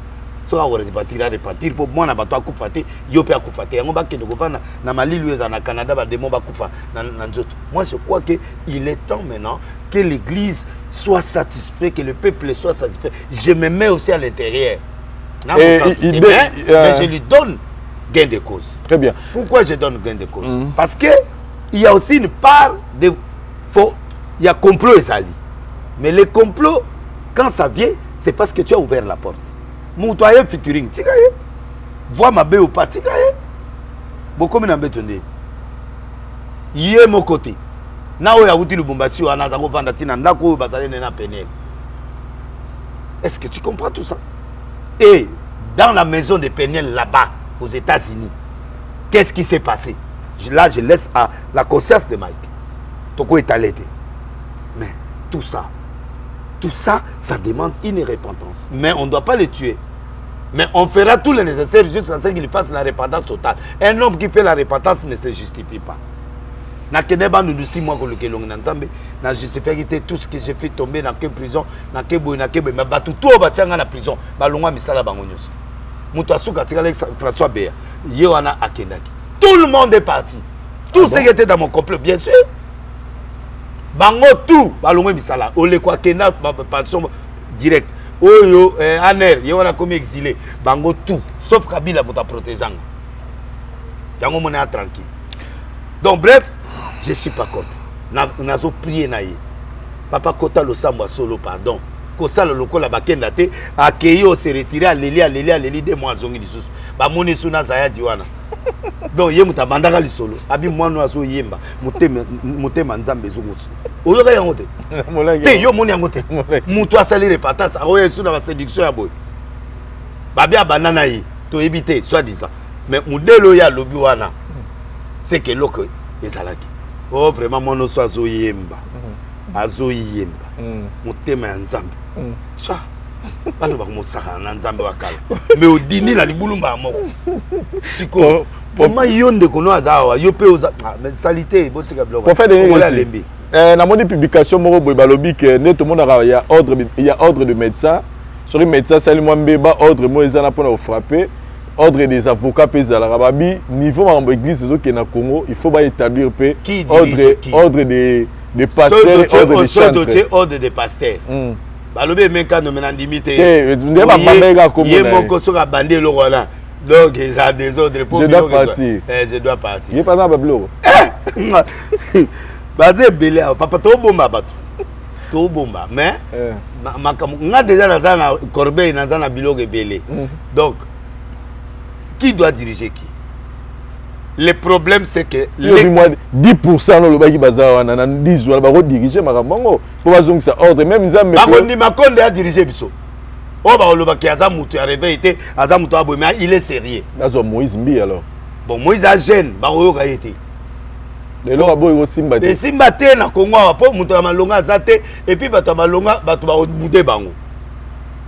So on repartir pour moi na bato akufate, yo pe akufate. Yango ba ke ndoko na na Mali lui na Canada ba démon ba kufa na nzoto. Moi je crois que il est temps maintenant que l'église soit satisfaite, que le peuple soit satisfait. Je me mets aussi à l'intérieur. Mais je lui donne gain de cause. Très bien. Pourquoi je donne gain de cause? Parce que il y a aussi une part de faux. Il y a complot et sali. Mais le complot, quand ça vient, c'est parce que tu as ouvert la porte. Moutouaye featuring, tu sais, vois ma bé ou pas, tu sais, beaucoup de gens bétonné. Il est mon côté. Na oya wuti Lubumbashi ou anazango vandatina ndako bazale nena penel. Est-ce que tu comprends tout ça? Et dans la maison de Peniel là-bas aux États-Unis, qu'est-ce qui s'est passé? Là, je laisse à la conscience de Mike. Toko est allé. Mais tout ça, ça demande une repentance. Mais on ne doit pas le tuer. Mais on fera tout le nécessaire jusqu'à ce qu'il fasse la repentance totale. Un homme qui fait la repentance ne se justifie pas. Na keneba nous 6 mois que le kelong na nzambe na justifier tout ce que j'ai fait tomber dans quelle prison na kebo na kebo mais batu tout batianga na prison balongwa misala bango nyonso muto asuka tikala François Béa ye wana akendaki tout le monde est parti tout ce qui était dans mon complot bien sûr bango tout balongwa misala ole kwa kenda pension direct oyo aner ye wana comme exilé bango tout sauf Kabila muta protégeanga yango mona tranquille donc bref. Je ne suis pas contre. Nous avons prié. Papa Kota le Samba solo, pardon. Kosa le loco la bakenda te. Akeyo se retirer à Léli 2 mois zongi di sous. Ba moni suna zaya diwana. Donc yé muta bandaka li solo. Abi mwana azo yemba. Mutema nzambe zongosu. Oyoka yango te. Te yo moni yango te. Mutu asali repentance. Aoye suna ba séduction ya boy. Babi abanana yi. To éviter soit disant. Mais modelo ya lobi wana. C'est que loko ezalaki. Oh vraiment mon oso azoyemba. Azoyemba. Mutema ya nzambe. Ça. Bano bakomosaka na nzambe wakala. Mais odini na libulumba moko. Siko. Comment yonde kono azawa yo pe oza mais salité botika bloka. Pour faire des na moni publication moko boy balobi que ne tout le monde il y a ordre de médecin. Sur les médecins ça lui mbeba ordre mo ezana pona frapper. Ordre des avocats pesala rababi niveau en église qui na Congo il faut pas établir pe ordre des pasteurs ordre des chantres ordre des pasteurs balobe meka no menandimite ndeba mabega comme yé moko soka bandé lo wala donc ils a des ordres pour je dois partir je dois partir il pas dans bablo basé belé papa to bomba batu to bomba mais nga déjà na corbeille na biloge belé donc qui doit diriger qui? Le problème c'est que 10% no lobaki bazawa na 10 wala ba diriger makambo po bazong sa ordre même nzambe ba ni makonde a diriger biso o ba lobaki azamutu a réveillé azamutu abo mais il est sérieux azo Moïse Mbi alors bon Moïse a jeune ba oyoka yete le lora boy o simba te simba te na Congo po mutu ya malonga zate et puis bato malonga bato ba mude bango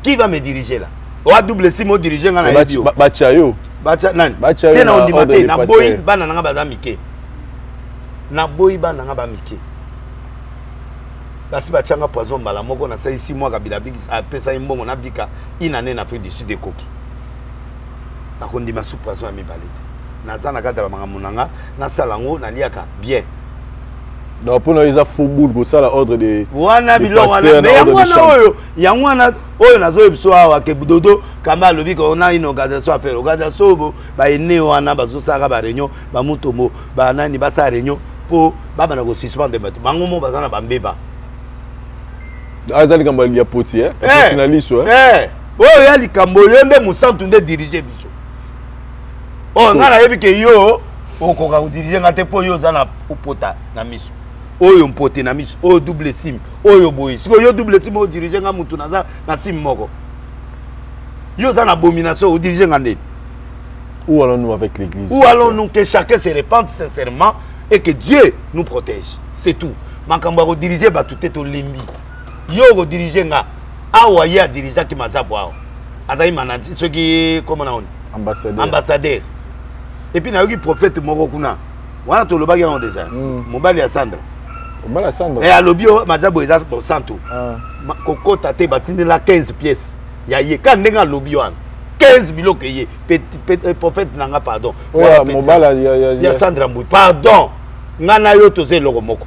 qui va me diriger là o a double simo diriger ngana yedio ba chayo bacha nani tena ondima te na boyi bana nanga baza mike na boyi bana nanga ba mike basi bachanga poison mbala moko na sai 6 mois Kabila bigi apesa imbongo na bika inane na Afrique du Sud ekoki na kondima sous poison ya mibalite na tana kata ba manga munanga na salango na liaka bien donc pour nous ils a fouboule pour ça l'ordre de wana bilo wana mais yangwana oyo nazo ebiso awa ke budodo kamba lobi ko na une organisation à faire organisation ba ene wana bazo saka ba réunion ba mutomo ba nani ba sa réunion pour baba na ko suspendre bato bango mo bazana ba mbeba azali kamba ya poti poti na liso oyo ya likambo yo nde mosantu nde dirige biso oyo nga nayebi ke yo okoka kodirige nga te mpo yo oza na opota na miso oyo mpote na miso oyo double sim oyo boye siko yo double sim oyo dirige nga mutu naza na sim moko yo oza na abomination odirige nga ndeni. Où allons-nous avec l'église? Où allons-nous? Que chacun se répande sincèrement et que Dieu nous protège. C'est tout. Makambo ko diriger ba tout to limbi. Yo ko diriger nga awa ya diriger ki mazabu awa. Azai manager ce qui comment on ambassadeur. Et puis na yoki prophète moko kuna. Wana to lobaki on déjà. Mobali ya Sandra. Mobali ya Sandra. Et alobio mazabu eza bon santo. Kokota te batindi la 15 pièces. Ya ye kan ndenga lobio wana. 15 biloko ye petit prophète nanga pardon. Ouais, mobala ya Sandra Mbui pardon. Ngana yo toze loko moko.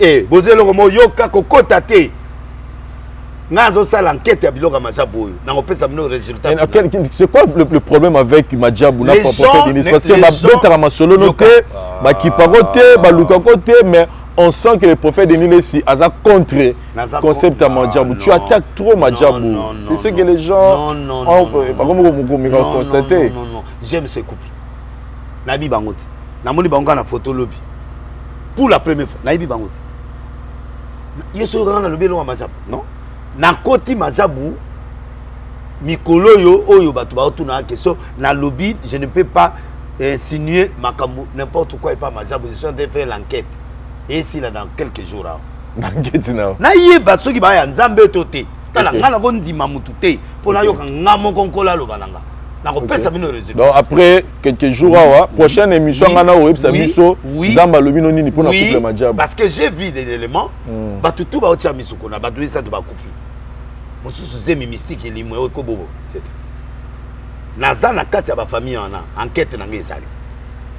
Eh, boze loko moko yo ka kokota te. Ngazo sala enquête ya biloko majabu yo. Na kopesa mino résultat. C'est quoi le problème avec Majabu na prophète Denis parce que ma bête ma solo noté, ba kiparote, ba lukakote mais on sent que le prophète Denis ici a contre concept à Majabu. Tu attaques trop Majabu. C'est ce que les gens ont constaté. Non. J'aime ce couple. Nabi Bangoti. Namoni Bango na photo lobby. Pour la première fois, Nabi Bangoti. Yeso rana lobby lo Majabu. Non. Na koti Majabu mikolo yo oyo batu ba otuna question na lobby, je ne peux pas insinuer makambo n'importe quoi et pas Majabu. Je suis en train de faire l'enquête. Et ici là dans quelques jours là. L'enquête now. Na yeba soki ba ya nzambe toté. Tala ngana ko ndima mutu te. Pona yo nga moko nkola lo bananga. Na ko pesa bino résultat. Donc après quelques jours prochaine émission ngana o epsa miso nzamba lobi no nini pona couple Majabu. Parce que j'ai vu des éléments ba tutu ba otia miso kona ba douisa to ba kufi. Mosusu zemi mystique elimwe ko bobo. Naza na kati ya ba famille ana enquête na ngezali.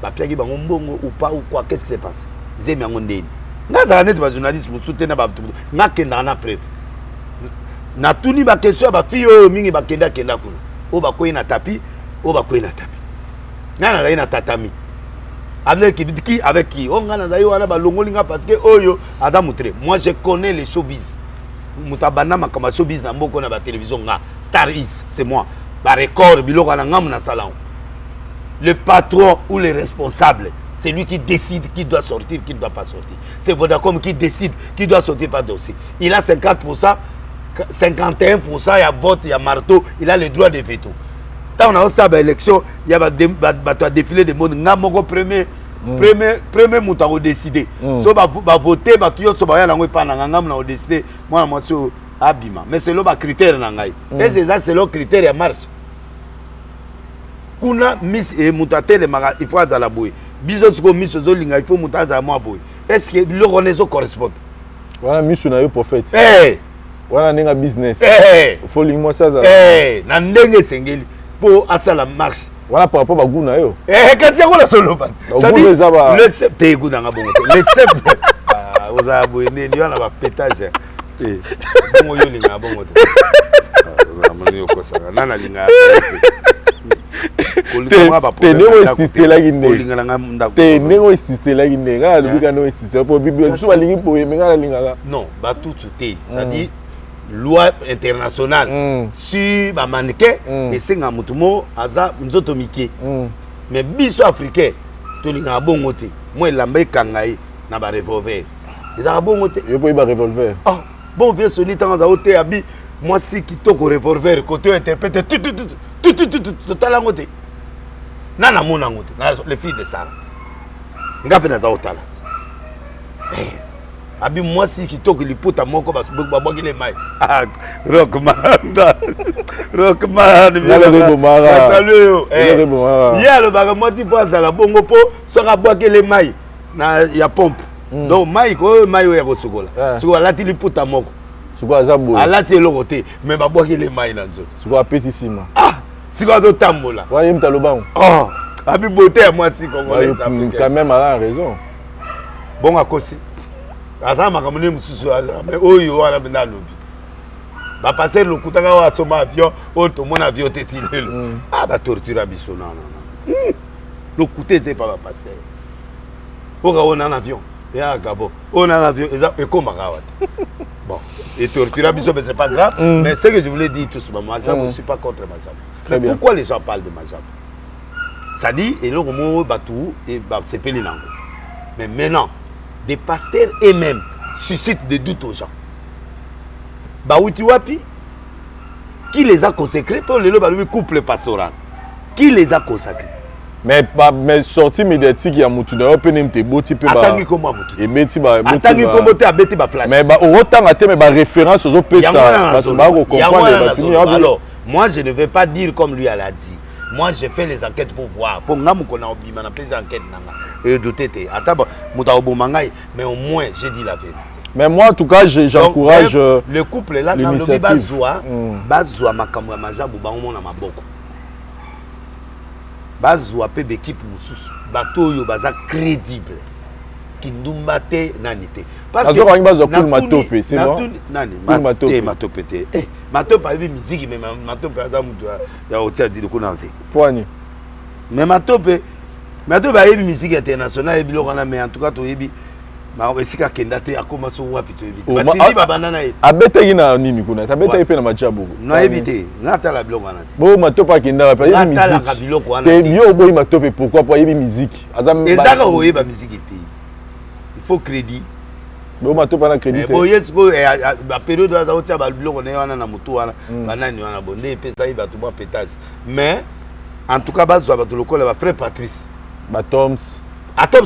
Ba piaki bango mbongo ou pas ou quoi, qu'est-ce qui s'est passé? Zemi yango ndeni. Ngaza net ba journaliste musuté na ba ngakenda na preuve. Na tuni ba question ba fille o mingi ba kenda kuna. O ba koyi na tapi, o ba koyi na tapi. Nana na tatami. Avec qui on ngana zayo wana ba longolinga parce que oyo ada mutre. Moi je connais les showbiz. Mutabana makama showbiz na mboko na ba télévision nga Star X, c'est moi. Ba record biloko na ngam na salon. Le patron ou le responsable, c'est lui qui décide qui doit sortir, qui ne doit pas sortir. C'est Vodacom qui décide qui doit sortir par dossier. Il a 50%, 51%, il y a vote, il y a marteau, il a le droit de veto. Quand on a aussi l'élection, il y a un défilé de monde. Premier mouton a décidé. Si on va voter, on va décider. Moi, je suis abîma. Mais c'est le critère. Et c'est le critère qui marche. Kuna miss et mutatel il faut à la bouée. Bizos comme miss zolinga il faut mutas à moi bouée. Est-ce que le renaissance correspond? Voilà miss na yo prophète. Eh. Voilà nenga business. Eh. Faut lingmo ça. Eh. Na ndenge sengeli pour à la marche. Voilà par rapport à Guna yo. Eh quand c'est quoi la solo pas? Le chef te Guna nga bon. Le chef aux aboué né il y a la pétage. Eh. Bon yo linga bon. Ramani yo kosa. Nana linga. Tenengo insiste la guinde. Tenengo insiste la guinde. Nga le bika no insiste pour bibi. So balingi pour menga la linga. Non, ba tout té. C'est-à-dire loi internationale sur ba mannequin et senga mutumo aza nzoto miki. Mais biso africain to linga bongo te. Moi lamba kangai na ba revolver. Eza bongo te. Yo po ba revolver. Ah, bon vieux soni tanga ote abi. Moi si kitoko revolver côté interprète tout à l'angote. Nana mona ngote, les filles de Sarah. Ngape na za otala. Abi moi si kitoko liputa moko babaki le mai. Rockman. Rockman. Salut. Ya le baga moi si pas la bongo po sera boaki le mai na ya pompe. Donc mai ko mai ya kosukola. Sukola lati liputa moko. Alati eloko te mais babwaki le mai na nzoto. Siko apesi sima. Ah, siko azo tambola. Wala yemta lobango. Oh, abi beauté à moi si congolais. Quand même elle a raison. Bon akosi. Asa makamune mususu mais oyo wana bina lobi. Ba passer le kutanga wa soma avion, auto mon avion tetilelo. Ah ba torture biso non. Le couté c'est pas passer. Oka on en avion. Et à Gabon, on a l'avion, et comme bon, et torturer, mais c'est pas grave. Mais ce que je voulais dire tout ce moment, je ne suis pas contre Majab. Mais pourquoi les gens parlent de Majab? Ça dit, et le mot Batou, et c'est Pélinango. Mais maintenant, des pasteurs eux-mêmes suscitent des doutes aux gens. Baoutiwapi, qui les a consacrés pour le couple pastoral? Qui les a consacrés? Mais sortie médiatique, il y a Moutou d'ailleurs, peut même te botti peu. Attends, comment Moutou? Et Betty ba. Attends, comment tu as bêté ma place? Mais autant à mais référence aux autres ça. Alors, moi je ne vais pas dire comme lui elle a dit. Moi j'ai fait les enquêtes pour voir. Pour nous qu'on a oublié, on a fait des enquêtes et de tété. Attends, Mouta Obomangaï, mais au moins j'ai dit la vérité. Mais moi en tout cas, j'encourage le couple là dans le Bazoa makamwa Majabu ba on a maboko. Bazoa pe l'équipe mususu bato yo baza crédible kindumba te nanité parce que on bazo cool matope c'est bon nani matope te matope a musique mais matope aza mutu ya otia di ko nanté poani mais matope a musique internationale et biloko na mais en tout cas to yebi ma esika kenda te akoma so wapi to yebi basili babana e abetaki na nini kuna tabeta pe na machabu na yebite ngata la biloko na te bo matope kenda pa yebi musique te yo boyi matope pourquoi pas yebi musique azam ezaka oyeba musique te il faut crédit bo matope na crédit bo yesko ba période za otia ba biloko na wana na mutu wana banani wana bonde pesa yi batu ba pétage mais en tout cas bazo ba lokola ba frère Patrice Toms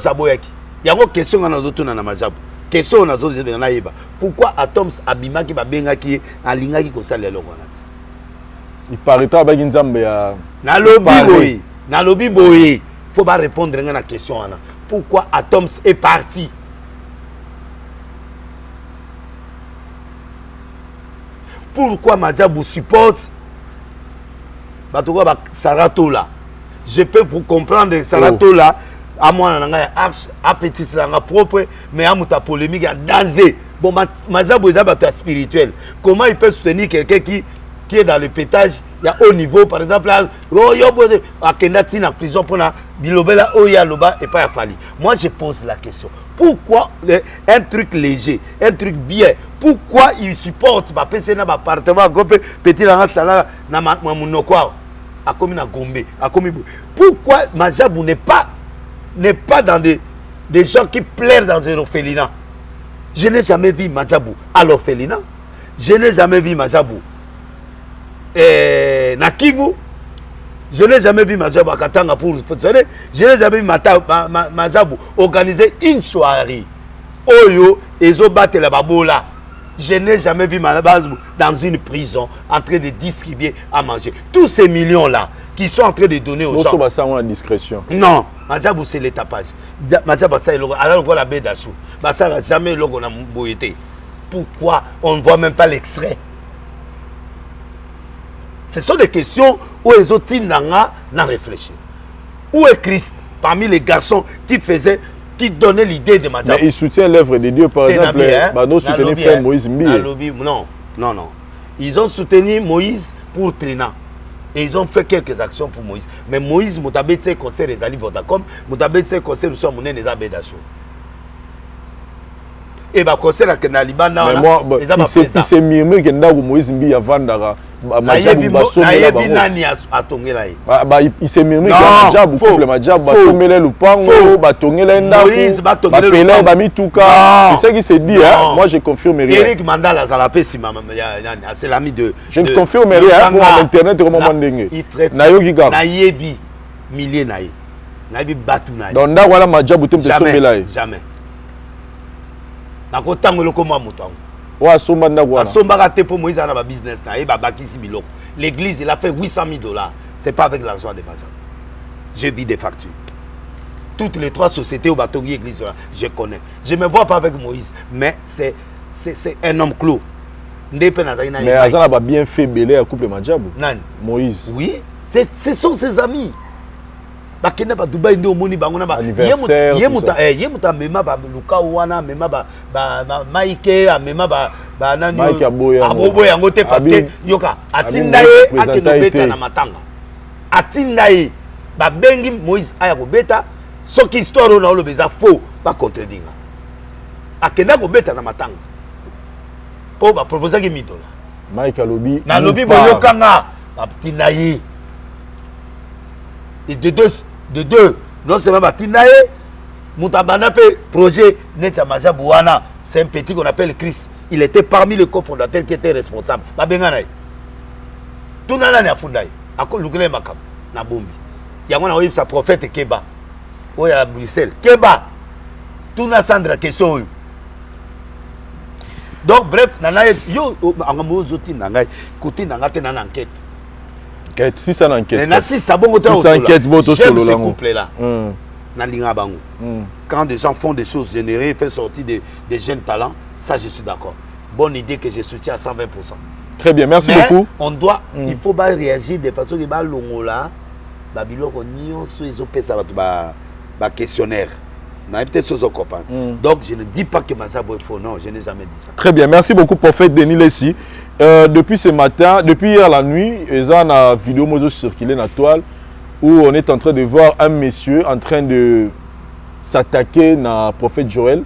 aboyaki yango question na zotuna na Majabu question na zotuna na yeba pourquoi Atoms abimaki babengaki alingaki ko sala lelo wana il paraît ba nzambe ya na lobby boy faut pas répondre à la question wana pourquoi Atoms est parti pourquoi Majabu supporte Batouba Saratola. Je peux vous comprendre Saratola à moi arche appétit propre mais à muta polémique à danger. Bon Majabu est spirituel. Comment il peut soutenir quelqu'un qui est dans le pétage, il y a haut niveau par exemple à Kendati en prison pour la bilobela oya loba et pas à Fali. Moi je pose la question. Pourquoi un truc léger, un truc bien, pourquoi il supporte ma PC na appartement petit dans sala na monoko a commis na Gombe, a commis pourquoi Majabu n'est pas dans des gens qui plairent dans un orphelinat. Je n'ai jamais vu Majabu à l'orphelinat. Je n'ai jamais vu Majabu na Kivu. Je n'ai jamais vu Majabu à Katanga pour fonctionner. Je n'ai jamais vu Majabu organiser une soirée. Oyo, ezo batte la babola. Je n'ai jamais vu Majabu dans une prison en train de distribuer à manger. Tous ces millions-là qui sont en train de donner aux gens. Ça a discrétion. Non, Majabu c'est le tapage. Majabu c'est alors on voit la baie d'Achou. Ça n'a jamais le logo na boyété. Pourquoi on ne voit même pas l'extrait? Ce sont des questions où les autres n'ont réfléchi. Où est Christ parmi les garçons qui donnaient l'idée de Majabu? Mais il soutient l'œuvre de Dieu, par exemple. Nous soutenons frère Moïse Mbiye. Non. Ils ont soutenu Moïse pour Trina. Et ils ont fait quelques actions pour Moïse. Mais Moïse, Moutabé, c'est conseil des Ali Vodacom, Moutabé, c'est conseil de Mouné des Abédachou. Et bah conseil à Kenaliban mais moi il s'est murmuré que Ndao Moïse Mbiye Vandara Majabu basomela bango nani atongela ye il s'est murmuré que Majabu couple Majabu basomela lupango batongela Ndao bapela bamituka c'est ça qui s'est dit hein. Moi je confirme rien. Eric Mandala za la pesi c'est l'ami de je ne confirme rien pour internet comment mandenge nayoki ga nayebi milliers naye nayebi batu naye donc Ndao wala Majabu te somela ye jamais. Nakotango koma mutango. Wa somba ndako wana. Somba ka te pour Moïse na ba business na e ba bakisi biloko. L'église il a fait 800 000 $. C'est pas avec l'argent de Majabu. Je vis des factures. Toutes les trois sociétés au bateau église là, je connais. Je me vois pas avec Moïse, mais c'est un homme clos. Mais Azana va bien fait belé à couple Majabu. Nan Moïse. Oui, ce sont ses amis. Bakena ba Dubai ndo moni bango na ba yemuta mema ba luka wana mema ba Mike mema ba nani Mike aboboya yango te parce que yoka atinda ye akeno beta na matanga atinda ye ba bengi Moïse aya ko beta soki histoire na lo beza faux ba contredinga akenda kobeta na matanga po ba proposer ki $1000 Mike alobi na lobi boyokanga batina ye et de deux non seulement batina ye mutabana pe projet net maja buana c'est un petit qu'on appelle Chris il était parmi les cofondateurs qui étaient responsables babengana tout nana na fundai ako lukele makam na bombi yango na oyi sa prophète Keba oya Bruxelles Keba tout na Sandra question donc bref nana yo angamo zoti nangai côté nanga te na enquête si ça enquête na si ça bon si ça enquête boto solo là couple là na linga bango quand des gens font des choses générées fait sortir des jeunes talents ça je suis d'accord bonne idée que je soutiens à 120%. Très bien, merci beaucoup. On doit, il faut pas réagir de façon que bah longola, babilo konyo so ils ont fait ça ba questionnaire. Na peut-être ce copain. Donc je ne dis pas que Mazabo est faux, non, je n'ai jamais dit ça. Très bien, merci beaucoup prophète Denis Lessi. Depuis ce matin, depuis hier la nuit, ils ont une vidéo mozo circulé dans la toile où on est en train de voir un monsieur en train de s'attaquer na prophète Joël.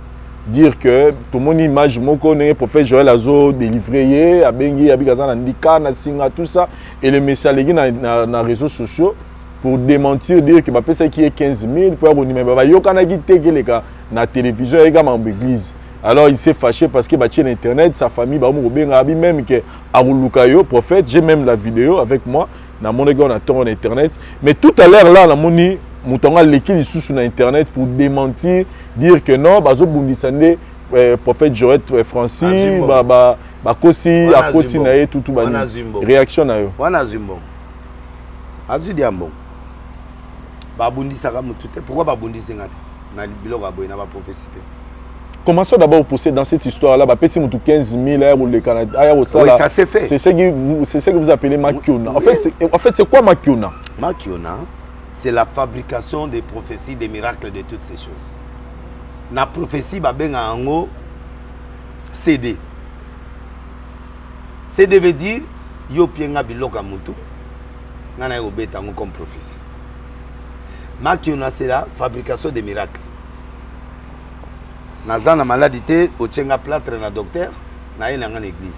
Dire que tout le monde image mon connaît prophète Joël Azo délivré à Bengi à Bigazan Ndika na Singa tout ça et le message les na réseaux sociaux pour démentir dire que ça qui est 15 000 pour avoir numéro ba yo kana gité les gars na télévision également en église alors il s'est fâché parce que sur internet sa famille ba mo benga bi même que Arulukayo prophète j'ai même la vidéo avec moi na mon gars on attend en internet mais tout à l'heure là la moni Moutonga l'équipe sur internet pour démentir dire que non bazo bundisande prophète Joël Francis ba kosi akosi na tout bani réaction na yo wana zimbo azu diambo ba bundisaka mutu te pourquoi ba bundisenga na biloko aboy na ba prophétie. Commençons d'abord à pousser dans cette histoire là ba pesi mutu 15 000 € le Canada oui ça c'est fait c'est ce que vous appelez makiona en fait c'est quoi makiona c'est la fabrication des prophéties, des miracles, de toutes ces choses. La prophétie, babenga ango CD. CD veut dire yo pienga biloka mutu. Nana yo betango comme prophétie. Makiona c'est la fabrication des miracles. Nazana maladité, au tchenga plâtre na docteur, na yena ngana église.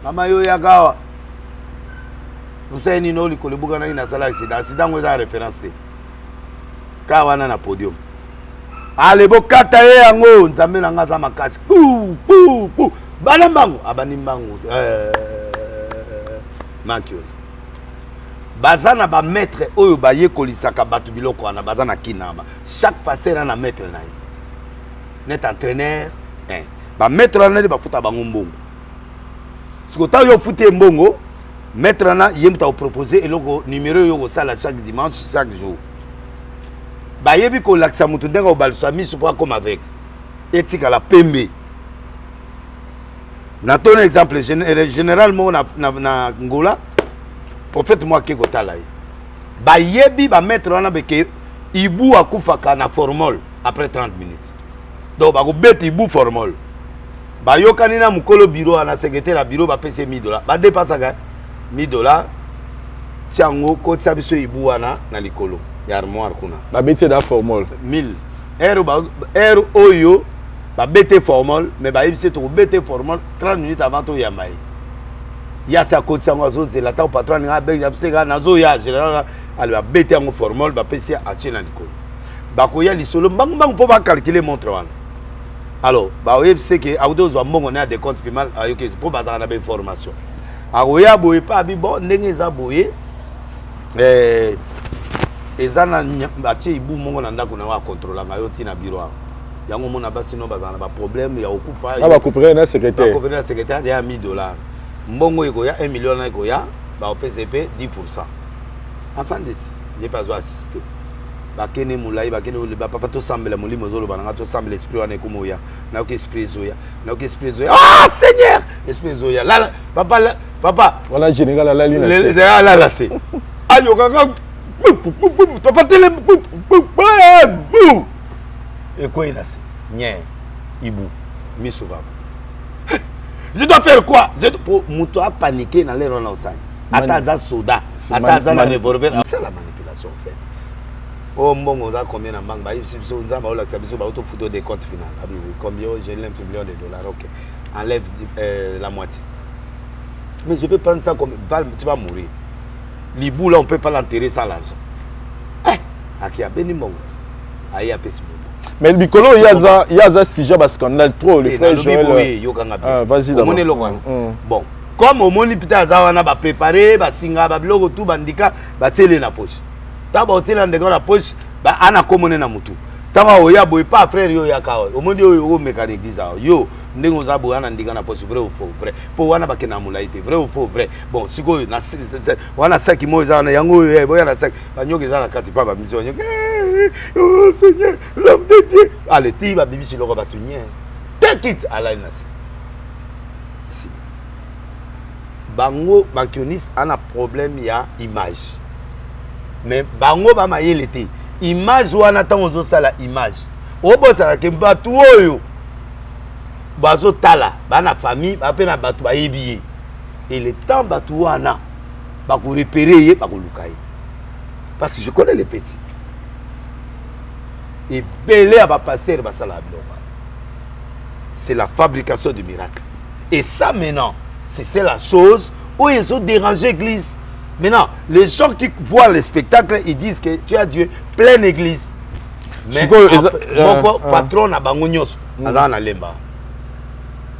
Mama yo yakawa. Vous savez ni no likolibuka na ina sala accident ngo za référence. Kawana na podium. Ale bokata ye yango nzambe na ngaza makasi. Pu. Balambango abanimbango. Makiona. Bazana ba maître oyo ba yekolisaka batu biloko wana bazana kinama. Chaque pasteur a un maître na ye. Net entraîneur, ba maître na ba futa bango mbongo. Siko ta yo futé mbongo, maître na yemta proposer eloko numéro yo sala chaque dimanche, chaque jour. Ba yebi ko laksa mutu ndenga obalisa miso pour comme avec etika la pembe. Na ton exemple généralement na Ngola prophète moi ke kotala ye. Ba yebi ba maître na beke ibu akufaka na formol après 30 minutes. Donc ba ko beti ibu formol. Ba yokani na mukolo bureau na secrétaire à bureau ba pese $1000. Ba dépensa ga $1000 tiango ko tsabiso ibu wana na likolo. Armoire kuna ba bete da formol 1000 euro oyo ba bete formol mais ba ibise to bete formol 30 minutes avant to yamai ya sa ko tsango zo zela ta patron nga be ya psega na zo ya général ali ba bete ngo formol ba pesi a chena likolo ba ko ya lisolo mbang po ba calculer montre wana alors ba ibise ke auto zo mbongo na de compte final ayoke po ba na ba information a oya boye pa bi bon ndenge za boye ezana batie ibu mongo na ndako na wa contrôler nga yo tina bureau yango mona basi no bazana ba problème ya okufa ba couper na secrétaire ba couper na secrétaire ya $1000 mbongo iko ya 1 million na iko ya ba OPCP 10%. Enfin dit j'ai pas assister ba kene mulai ba kene ba papa to sambela mulimo zolo bana to sambela esprit wana ekumo ya na ko esprit zoya ah Seigneur esprit zoya là papa voilà général la ligne là c'est ayo kaka papa télé et quoi il a fait nien ibu misouva je dois faire quoi pour muto a paniqué dans l'air on a osani ataza soda ataza la revolver c'est la manipulation en fait Oh bon, on a combien en banque? Si on a la photo des comptes finaux. Combien j'ai $1 million. Ok. Enlève la moitié. Mais je peux prendre ça comme Val, tu vas mourir. L'ibou là, on ne peut pas l'enterrer sans l'argent. Qui a béni mon aïe a pessimé. Mais le bicolo, il y a un sujet parce qu'on a trop le frère Joël. Vas-y d'abord. Bon, comme au monde peut avoir préparé, singa, babiloko tout bandika, batele na poche. Taba hôtel en la poche, ba ana komone na mutu. Taba oya boy pas frère yo ya kawa. Au monde yo mécanique disa yo ndengo za boya na ndika na poche vrai ou faux vrai. Po wana ba kena mulaite vrai ou faux vrai. Bon, siko na wana saki mo za na yango boya na saki. Banyoke za na kati pa ba mission. Oh Seigneur, l'homme de Dieu. Allez, tu vas bibi sur le robatunien. T'inquiète à la nation. Si. Bango, bankioniste, a un problème, il y a image. Mais bango, ba ma yelete. Image, ou anatan ozo sala image. Obo sala kemba tuoyo. Bazo tala, ba na famille, ba pe na batu ba yebiye. Et le temps batu wana, ba ko repérer, ba ko lukaye. Parce que je connais les petits. Et belé à pasteur, c'est la fabrication du miracle. Et ça maintenant, c'est la chose où ils ont dérangé l'église. Maintenant, les gens qui voient le spectacle, ils disent que tu as Dieu, pleine église. Mais mon patron a bangonios, azana lemba.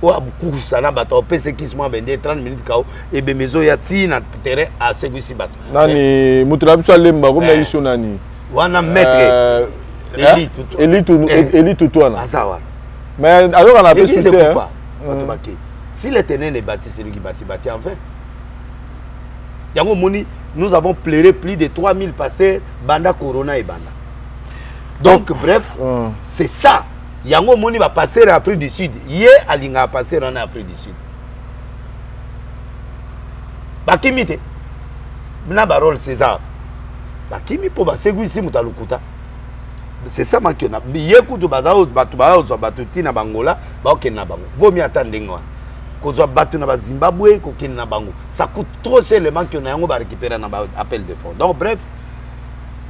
Ou a beaucoup ça na bato, pèse qui se m'a vendé 30 minutes kao et be mezo ya ti na terrain à seguisi bato. Nani mutrabiso lemba comme na iso nani. Wana maître Élite tout toi. Mais alors on a fait ce si l'Éternel est bâti, c'est lui qui bâtit enfin. Yango Moni, nous avons pleuré plus de 3000 pasteurs, Banda Corona et Banda. Donc bref, c'est ça. Yango Moni va passer en Afrique du Sud. Hier, Alinga va passer en Afrique du Sud. Bakimite. Mna barol César. Bakimi pour basegu ici mutalukuta. C'est ça qui on a bien de bazao batuti na bangola ba okena bango vaut mieux attendre ngwa ko zo batu na Zimbabwe ko kena bango ça coûte trop cher le manque on a yango ba récupérer na appel de fonds. Donc bref,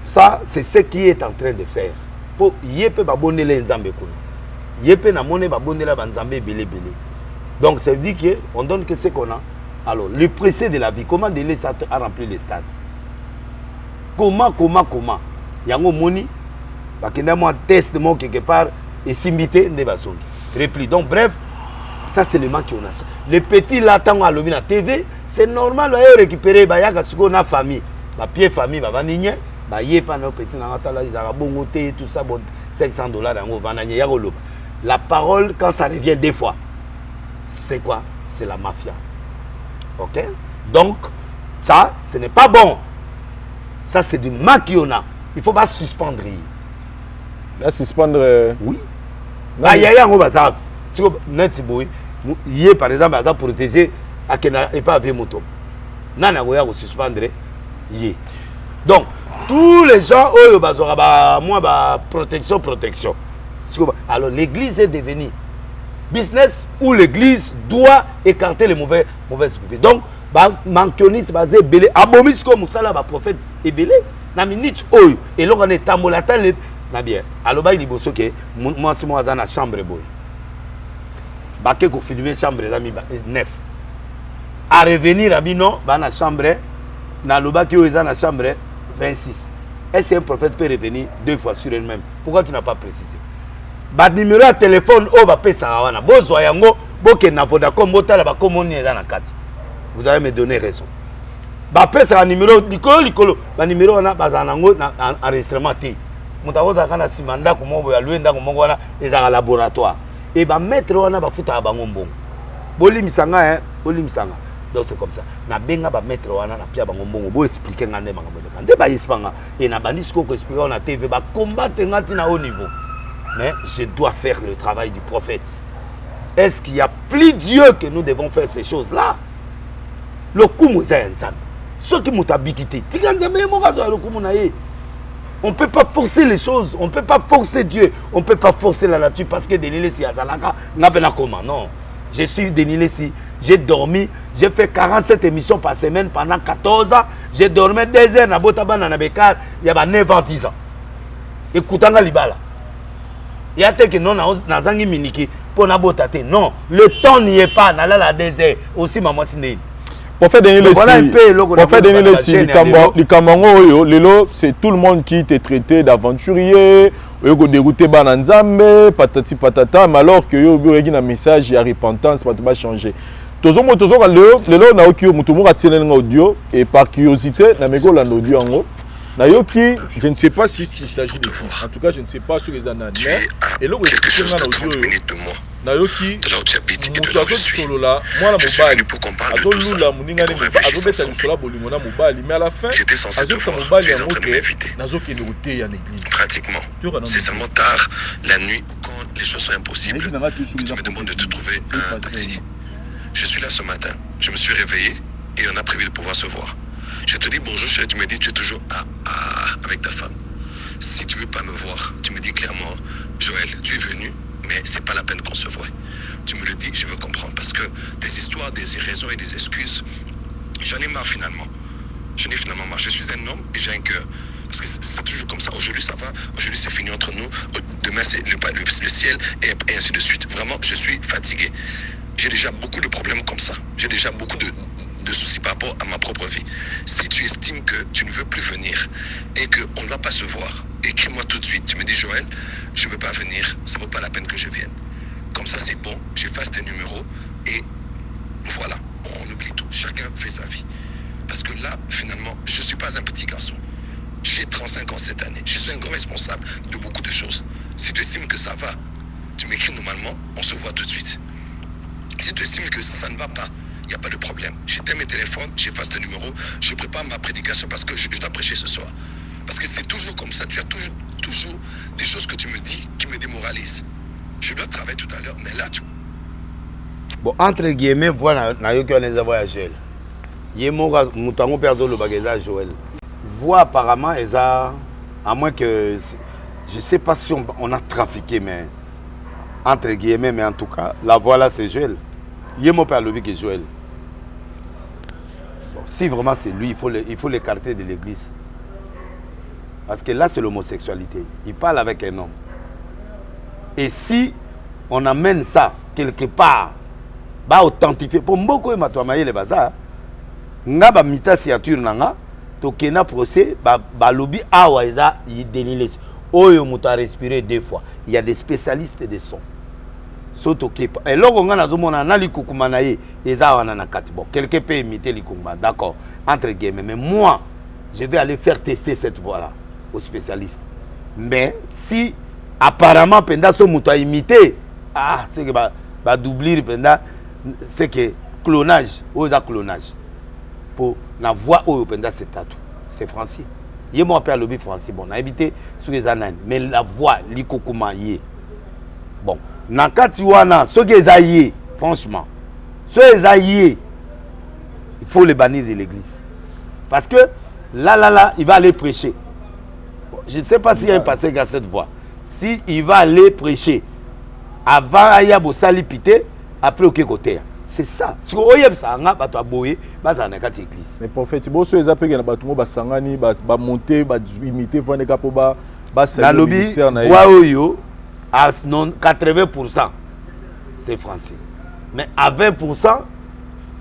ça c'est ce qui est en train de faire pour yepe ba bonela nzambe kuna yepe na mone ba bonela ba nzambe belé. Donc ça veut dire que on donne que ce qu'on a. Alors le pressé de la vie, comment de laisser ça à remplir les stades, comment yango moni bakenda moi test moi quelque part et s'imiter ne basongi repli. Donc bref, ça c'est le manque qu'on a. Les petits là tant à l'objet na TV, c'est normal à récupérer ba yaka siko na famille ba pied famille ba vanigné ba yepa na petit na ngata ils a bongoté tout ça bon $500 en vanagné ya golo. La parole quand ça revient des fois, c'est quoi? C'est la mafia. OK? Donc ça ce n'est pas bon. Ça c'est du manque qu'on a. Il faut pas suspendre. À suspendre. Oui. Il y a un bazar. Si vous n'êtes pas hier par exemple, à protéger à Kena et pas avec moto. Nana goya ko suspendre hier. Donc tous les gens eux bazora moi protection. Alors l'église est devenue business où l'église doit écarter les mauvaises publics. Donc mankioniste basé belé abomis comme ça ba prophète et belé na minute oyo et là on est tamolata na bien. Alors ba liboso ke moi c'est moi dans la chambre boy. Ba ke ko filmer chambre zami 9. À revenir à bino ba na chambre na loba ki oyo dans la chambre 26. Est-ce qu'un prophète peut revenir 2 fois sur elle-même? Pourquoi tu n'as pas précisé? Ba numéro de téléphone o ba pesa wana bozo yango boke na Vodacom botala ba komoni eza na kati. Vous allez me donner raison. Ba pesa numéro likolo ba numéro wana bazanango na enregistrement té. Mutakoza kana simanda ko mobo ya luenda ko mongo wana eza laboratoire. Et ba mettre wana ba futa bango mbongo. Boli misanga boli misanga. Donc c'est comme ça. Na benga ba mettre wana na pia bango mbongo bo expliquer ngane bango mbongo. Nde ba ispanga et na bandi ko expliquer na TV ba combattre ngati na haut niveau. Mais je dois faire le travail du prophète. Est-ce qu'il y a plus Dieu que nous devons faire ces choses-là? Le kumu zayanzam. Ce qui m'a habité. On ne peut pas forcer les choses. On ne peut pas forcer Dieu. On ne peut pas forcer la nature parce que Denilé si Azalaka n'a pas comment. Non. Je suis Denilé si. J'ai dormi. J'ai fait 47 émissions par semaine pendant 14 ans. J'ai dormi 2 heures. Il y a 9 ans, 10 ans. ekutanga libala ya te que non nazangi miniki pour na botate non le temps n'y est pas na la désert aussi maman siné pour faire Denis les Cameroun lelo c'est tout le monde qui te traité d'aventurier oyo dérouté bana nzambe patati patata mais alors que yo bi na message ya repentance pas va changer tozo lelo na okio mutu mo ratine nga audio et par curiosité na mego la audio ngo na yoki je ne sais pas si il s'agit de tout en tout cas je ne sais pas sur les ananas mais et là expliquer na audio na yoki mutu azo solo la mwana mobali azo lula muninga ne azo beta lisolo bolingo na mobali mais à la fin azo sa mobali yango ke nazo ke ne route ya l'église pratiquement c'est seulement tard la nuit quand les choses sont impossibles tu me demandes de te trouver un taxi. Je suis là ce matin, je me suis réveillé et on a prévu de pouvoir se voir. Je te dis bonjour chérie, tu me dis tu es toujours avec ta femme. Si tu veux pas me voir, tu me dis clairement, Joël, tu es venu, mais c'est pas la peine qu'on se voie. Tu me le dis, je veux comprendre parce que des histoires, des raisons et des excuses, j'en ai marre finalement. J'en ai finalement marre. Je suis un homme et j'ai un cœur. Parce que c'est toujours comme ça. Aujourd'hui ça va, aujourd'hui c'est fini entre nous, demain c'est le ciel et ainsi de suite. Vraiment, je suis fatigué. J'ai déjà beaucoup de problèmes comme ça. J'ai déjà beaucoup de soucis par rapport à ma propre vie. Si tu estimes que tu ne veux plus venir et qu'on ne va pas se voir, écris-moi tout de suite. Tu me dis Joël, je ne veux pas venir, ça ne vaut pas la peine que je vienne. Comme ça c'est bon, j'efface tes numéros et voilà, on oublie tout. Chacun fait sa vie. Parce que là, finalement, je ne suis pas un petit garçon. J'ai 35 ans cette année. Je suis un grand responsable de beaucoup de choses. Si tu estimes que ça va, tu m'écris normalement, on se voit tout de suite. Si tu estimes que ça ne va pas, il n'y a pas de problème. J'éteins mes téléphones, j'efface tes numéros, je prépare ma prédication parce que je dois prêcher ce soir. Parce que c'est toujours comme ça. Tu as toujours des choses que tu me dis qui me démoralisent. Je dois travailler tout à l'heure, mais là, tu... Bon, entre guillemets, voilà, on a voyagé. Yémo, Moutango perdu le bagage Joël. Voix apparemment, à moins que... Je ne sais pas si on a trafiqué, mais... Entre guillemets, mais en tout cas, la voix là, c'est Joël. Il y a mon père le qui est Joël. Bon, si vraiment c'est lui, il faut l'écarter de l'église. Parce que là, c'est l'homosexualité. Il parle avec un homme. Et si on amène ça quelque part, bah authentifier. Pour beaucoup, il m'a tourné le bazar. Nga ba mita signature nanga, to kena procès, ba lobby awa eza il dénilé. Oyo muta respirer 2 fois. Il y a des spécialistes de son. Et là, on a bon, quelqu'un peut imiter les Kumba, d'accord, entre guillemets. Mais moi, je vais aller faire tester cette voix-là aux spécialistes. Mais si apparemment, pendant ce mouton imité, c'est que va doubler pendant, c'est que clonage, clonage. Pour la voix pendant c'est tatou, c'est français. Je m'appelle le français, bon, on a habité sur les ananes, mais la voix, l'ikokuma yé. Bon. Nakati wana, ceux qui sont franchement, ceux qui sont il faut les bannir de l'église. Parce que là, il va aller prêcher. Bon, je ne sais pas s'il y a un pasteur qui a cette voix. Si il va aller prêcher, avant il y a beau salipité, après au côté. C'est ça. Si on y a ça, on va aboyer, on va l'église. Mais prophète, si vous avez des gens qui sangani, monter, imiter, voir des capoba, dans le lobby, à 80%, c'est français. Mais à 20%,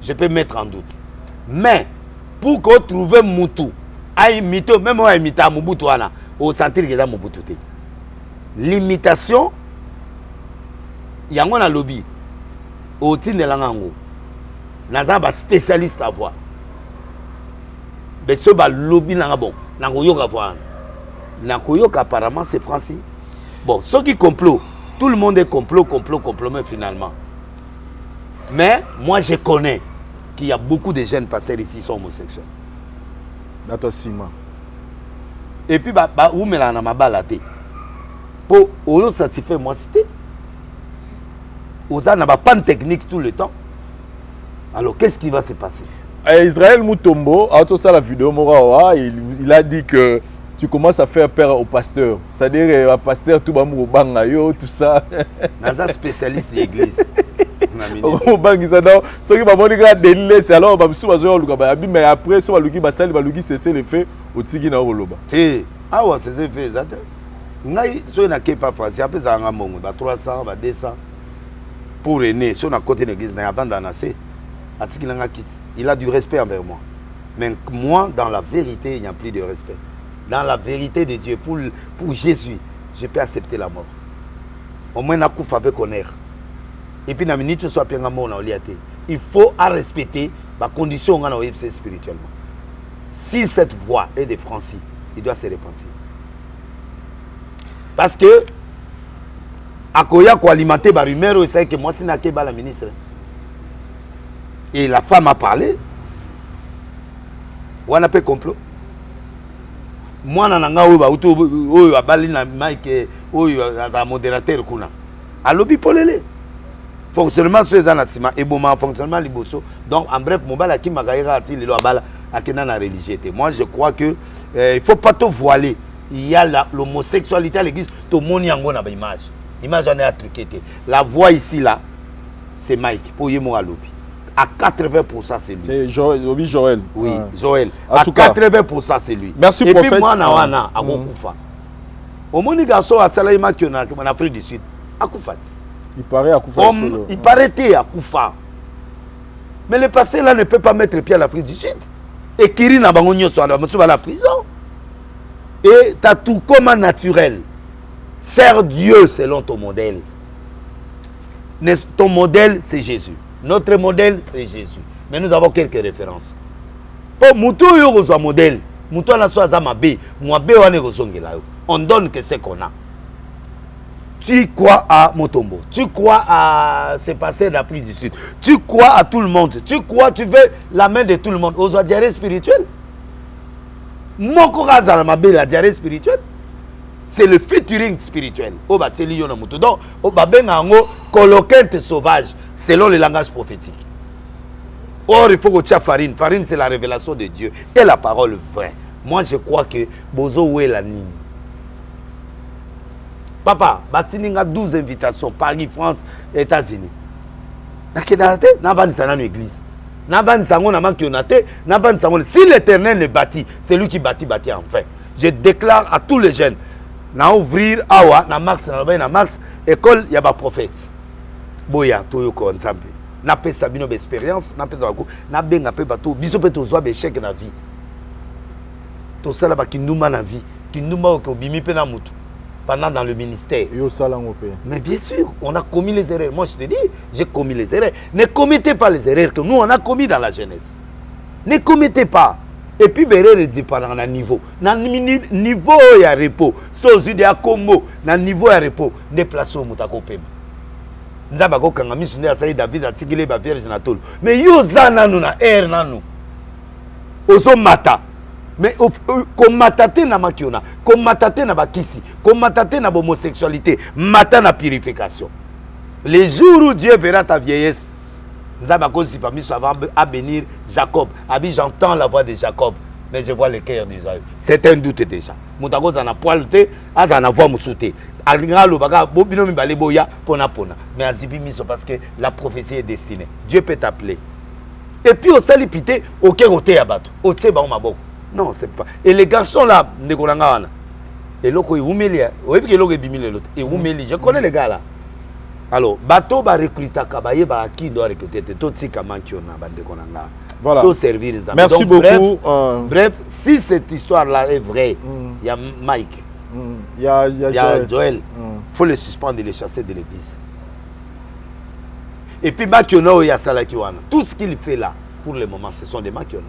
je peux mettre en doute. Mais pour qu'on trouve Moutou, à imiter, même à imiter à Mobutu, au sentir que c'est Mobutu. L'imitation, il y a un lobby. Au titre de l'ango, nous avons un spécialiste à voir. Mais ce lobby, nous avons un voir. Nakoyok apparemment c'est français. Bon, ceux qui complot, tout le monde est complot, mais finalement. Mais moi je connais qu'il y a beaucoup de jeunes pasteurs ici qui sont homosexuels. Et puis, où me la ma balade pour on certifier moi c'était. On a pas de technique tout le temps. Alors qu'est-ce qui va se passer? Israël Mutombo, à tout ça la vidéo Morawa, il a dit que tu commences à faire peur au pasteur. C'est-à-dire, le pasteur, tout le monde, tout ça. Dans un spécialiste de l'église. Ceux qui vont dire que c'est alors, mais après, ceux qui vont cesser les faits au Tigui na Oloba. Ah ouais, c'est fait, ngai so na ke pas français après ça nga mongo ba 300 ba 200 pour René sur na côté de l'église mais avant d'annoncer atikila nga kit il a du respect envers moi mais moi dans la vérité il n'y a plus de respect dans la vérité de Dieu pour Jésus je peux accepter la mort au moins na kufa avec honneur et puis na minute soit penga mort na oliate il faut à respecter la condition on a au spirituellement si cette voix est de Francis il doit se repentir parce que Akoya ko alimenter ba rumeur c'est que moi si na ke ba la ministre et la femme a parlé on a peu complot moi nanga oyo ba uto oyo abali na Mike oyo za modérateur kuna alobi polele fonctionnement sur les anatima et bon fonctionnement liboso donc en bref mobala ki magaira ati lelo abala akena na religiosité moi je crois que il faut pas tout voiler il y a l'homosexualité à l'église tout monde yango na ba image on est truqué la voix ici là c'est Mike pour yemo alobi à 80% c'est lui c'est Joël oui Joël à 80% c'est lui merci et prophète puis moi na wana akokufa au moni garçon a sala ima kiona en Afrique du Sud akufa il paraît akufa il paraît akufa mais le pasteur là ne peut pas mettre pied à l'Afrique du Sud et kiri na bango nyoso à la prison et t'as tout comme naturel sers Dieu selon ton modèle ton modèle c'est Jésus notre modèle c'est Jésus mais nous avons quelques références oh muto yo ko modèle muto na so azama be mwabe wane ko songela yo on donne que ce qu'on a tu crois à Motombo tu crois à ce passé d'Afrique du Sud tu crois à tout le monde tu crois tu veux la main de tout le monde aux diarrhées spirituelles moko razala mabe la diarrhée spirituelle c'est le featuring spirituel au bateli yo na muto donc au babenga ngo coloquinte sauvage selon le langage prophétique. Or, il faut que tu aies farine. Farine, c'est la révélation de Dieu et la parole vraie. Moi, je crois que Bozo ou la ligne. Papa, Batini a 12 invitations. Paris, France, États-Unis. N'a église. Si l'Éternel le bâtit, c'est lui qui bâtit enfin. Je déclare à tous les jeunes, na ouvrir awa, na max, école, il y a pas prophète. Boya toyo ko nzambe na pesa bino expérience na pesa bako na benga pe bato biso pe tozwa be chèque na vie to sala ba kinduma na vie kinduma ko bimi pe na mutu pendant dans le ministère yo sala ngopé mais bien sûr on a commis les erreurs moi je te dis j'ai commis les erreurs ne commettez pas les erreurs que nous on a commis dans la jeunesse ne commettez pas et puis berere dépendant na niveau ya repos sozu de Congo na niveau ya repos déplacer au mutako pema nzaba ko kanga misu nde asali David atikile ba vierge na tolo mais yo za nanu na air nanu ozo mata mais komatate na makiona komatate na bakisi komatate na homosexualité mata na purification les jours où Dieu verra ta vieillesse nzaba ko si pas misu avant à bénir Jacob abi j'entends la voix de Jacob mais je vois le cœur d'Israël c'est un doute déjà mutako za na poil te aza na voix musute mais azibi miso parce que la prophétie est destinée. Dieu peut t'appeler. Et puis au salipité, au kéroté à bateau. Au teba mabok. Non, c'est pas. Et les garçons là, et l'autre il oumeli, et puis l'autre bimile l'autre. Et oumeli, je connais les gars là. Alors, bateau va recruter kabaye ba qui doit recruter tout ce qui manque on a bande konanga. Voilà. Tout servir les amis. Merci donc, beaucoup. Bref, si cette histoire là est vraie, il y a Mike. Il y a Joël. Il faut le suspendre et le chasser de l'église. Et puis Makiono, il y a Salakiwana. Tout ce qu'il fait là, pour le moment, ce sont des Makiono.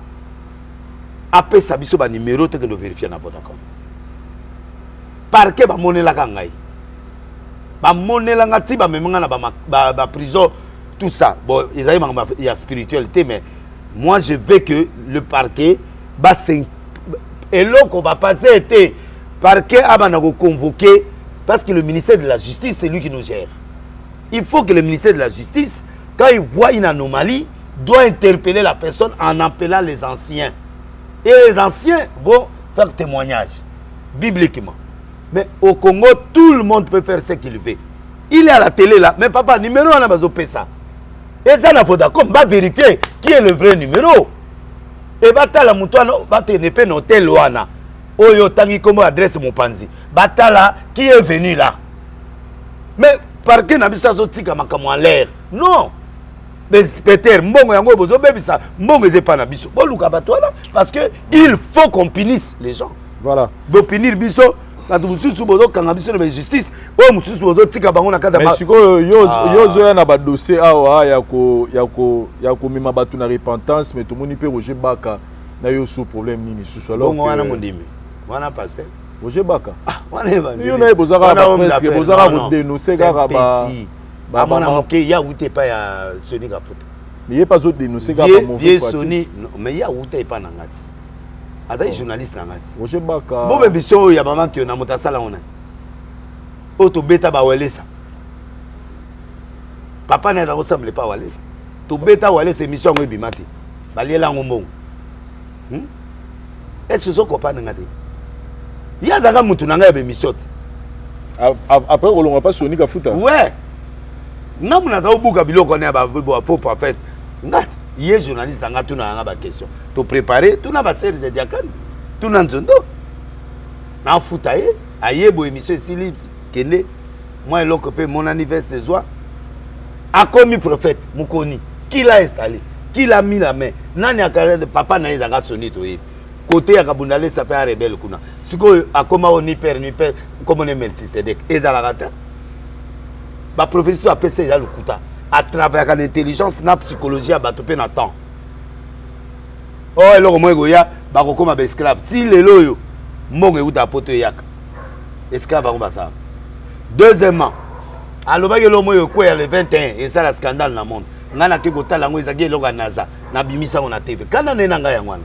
Après ça, il y a un numéro que nous vérifions dans votre compte. Parce que monnaie la kangai. Monnaie la ngati, ba prison, tout ça. Bon, il y a spiritualité, mais moi je veux que le parquet, et là qu'on va passer était. Parquet a convoqué parce que le ministère de la Justice, c'est lui qui nous gère. Il faut que le ministère de la Justice, quand il voit une anomalie, doit interpeller la personne en appelant les anciens. Et les anciens vont faire témoignage, bibliquement. Mais au Congo, tout le monde peut faire ce qu'il veut. Il est à la télé là, mais papa, numéro on a besoin de ça. Et ça, il faut d'accord, on va vérifier qui est le vrai numéro. Et va la moutoine, va te ne pas noter l'ouana. Oyo tangi comme adresse mon panzi. Batala qui est venu là. Mais par que nabisa zotika makamo en l'air. Non. Mais Peter, mbongo yango bozo bebisa, mbongo eze pas na biso. Bon luka batwala parce que il faut qu'on punisse les gens. Voilà. Bo punir biso, quand mususu bozo kanga biso na justice, o mususu bozo tika bango na kata ba. Mais siko yozo ya na ba dossier awa ya ko mima batu na repentance mais tout moni pe Roger Baka na yo sous problème nini sous alors. Bongo wana mondimi. Wana pasteur. Roger Baka. Ah, wana evangile. Yo na bozaka ba presque bozaka ko dénoncer kaka ba Bamona moké ya outé pas ya Sony ka foot. Mais il pas autre dénoncer kaka ba mauvais pratique. Sony mais ya outé pas na ngati. Ada journaliste na ngati. Roger Baka. Bo bebiso ya maman tu na motasala ona. Oto beta ba welesa. Papa na za ressemble pas welesa. To beta welesa émission ngo bimati. Balela ngombo. Est-ce que so copain ngati? Ya zaka mutu na nga be mission. Après on va pas Sony ka foot. Ouais. Non, on a beaucoup de gens qui ont faux prophète. Il y a des journalistes qui ont des questions. Tu préparer, tu n'as pas de série de diacres. Tu n'as pas de temps. Tu as foutu. Il y a des émissions ici. Moi, je suis mon anniversaire. A commis prophète, Moukoni. Qui l'a installé? Qui l'a mis la main? Nani a carré de papa n'a pas sonné. Côté à Kabundale, ça fait un rebelle. Si on a comment ni père, comme on est Melchisedec. Et ça l'a raté. La prophétie a passé le coup à travers l'intelligence, la psychologie, à battre na temps. Oh, alors moi goya, ba ko comme esclave. Si les loyo, mon ou ta poto yak. Esclave va ça. Deuxièmement, alors ba yelo moyo ko ya le 21 et ça la scandale dans le monde. Ngana ke ko tala ngo ezaki longa naza na bimisa on a TV. Kana nena nga ya ngwana.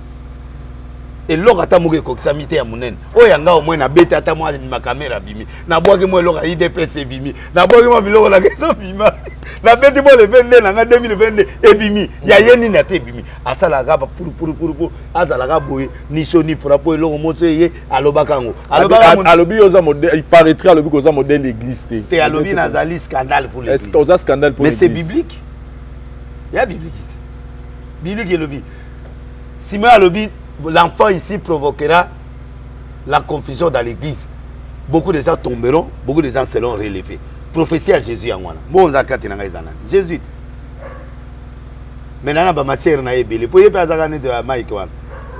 Et l'or ata moke ko samite ya munene o yanga au moins na beta ata moi ma caméra bimi na boaki moi l'or IDPC bimi na boaki moi biloko na keso bima na beti moi le 22 na 2022 e bimi ya yeni na te bimi asala ga pour azala ga boye ni soni pour apo eloko moto ye alobaka ngo alobi oza modèle il paraîtrait alobi ko za modèle l'église te alobi na zali scandale pour l'église. Est-ce que oza scandale pour l'église? Mais c'est biblique. Il y a biblique. Biblique alobi. Si moi alobi l'enfant ici provoquera la confusion dans l'église. Beaucoup de gens tomberont, beaucoup de gens seront relevés. Prophétie à Jésus en wana. Bon zakati na ngaiza nani. Jésus. Maintenant ba matière na ebele. Pour yeba zakane de Mike wana.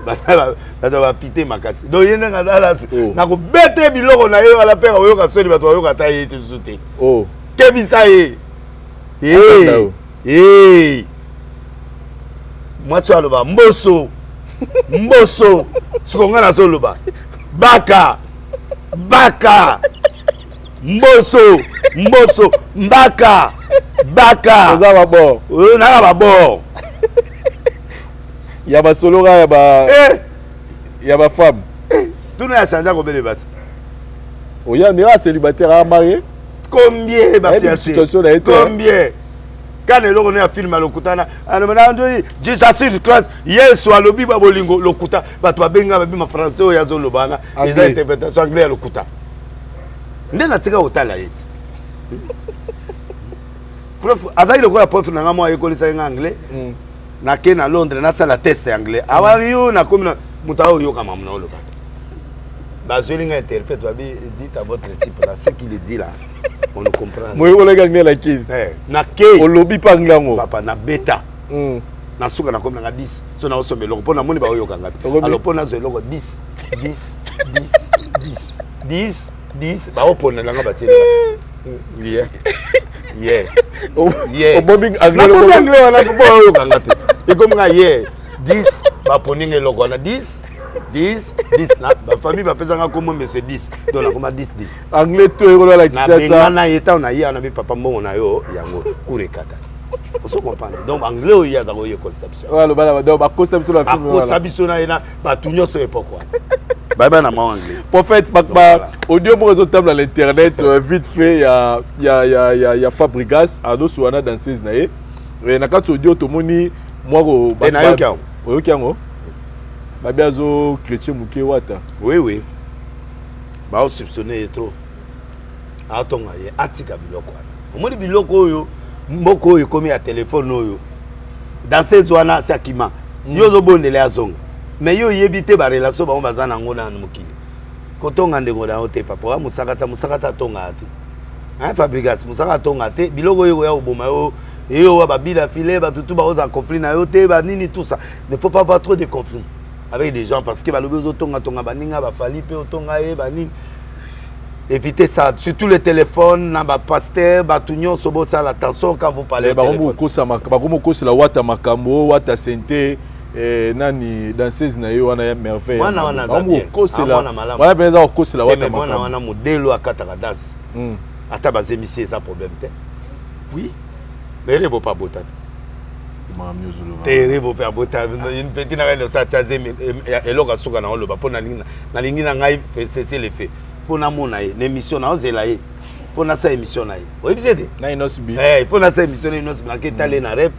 Ba ba pité makasi. Do yenda ngazala na ko bete biloko na yo ala pera oyo ka soni bato oyo ka taye te sute. Oh. Kebisa ye. Moi tu aloba mboso. Mboso sikonga na soloba baka mboso mbaka oza babo na babo ya ba solo ya ba femme tout na changé ko bele basi oya ndira célibataire a marié combien ba situation na été combien quand le on a filmé le kutana Jesus Christ Yesu alobi ba bolingo le kuta bato babenga ba bima français o yazo lobana les interprétations anglais le kuta ndena tika otala yeti prof azali le ko prof na ngamo ekolisa en anglais na ke na Londres na sala test anglais awari yo na komi na mutao yo kama mna oloba ba zolinga interprète ba bi dit à votre type là ce qu'il dit là. On le comprend. Moi, on a gagné la qui? Na ke. On lobby pas nglango. Papa na beta. Na suka na comme na 10. So na osombe loko pona moni ba oyo kanga. Alors pona zo loko 10 ba opona langa ba tena. Yeah. O bombing anglais. Na anglais wana ko oyo kanga te. E comme nga 10 ba poninge loko na 10 na ba famille ba pesa comme monsieur 10 donc na comme 10 anglais to ero la kisa ça na yeta na ya na bi papa mbongo na yo yango kure kata oso comprendre donc anglais o ya za ko ye conception wala bala donc ba conception la film wala conception na ina ba tunyo so epoko baba na ma anglais prophète bakba audio mo zo table à l'internet vite fait ya Fabrigas ado suana danseuse na ye na kati audio to moni moi ko ba na yo kya oyo kyango Babiazo chrétien muke wata. Oui. Ba o soupçonner trop. Atonga ye atika biloko wana. Omoni biloko oyo mboko oyo komi ya téléphone oyo. Dans ces wana sakima. Yo zo bondele azonga. Mais yo yebite ba relation ba bazana ngona na mukili. kotonga ndeko na ote papa musakata tonga ate hein Fabregas musakata tonga ate biloko yo ya oboma yo wa babila filet ba tutu ba oza conflit na yo te ba nini tout ça ne faut pas avoir trop de conflits avec des gens parce que ba lobi tonga baninga ba fali pe otonga e ba nini. Évitez ça, surtout les téléphones, namba pasteur, batunyon sobo ça l'attention quand vous parlez. C'est la wata makambo, wata sente, nani danseuse na yo wana merveille. Wana c'est la. Wana benza ko c'est la wata makambo. Wana modelo akataka danse. Ata bazemisi ça problème te. Oui. Mais il faut pas botter. Terrible pour botter. Une petite na ça tazemi eloka suka na oloba pona lingi na ngai c'est l'effet. Pour na mona l'émission na ozela ye pour na sa émission na ye oyebisete na inosbi il faut na sa émission na inosbi na ketale na rep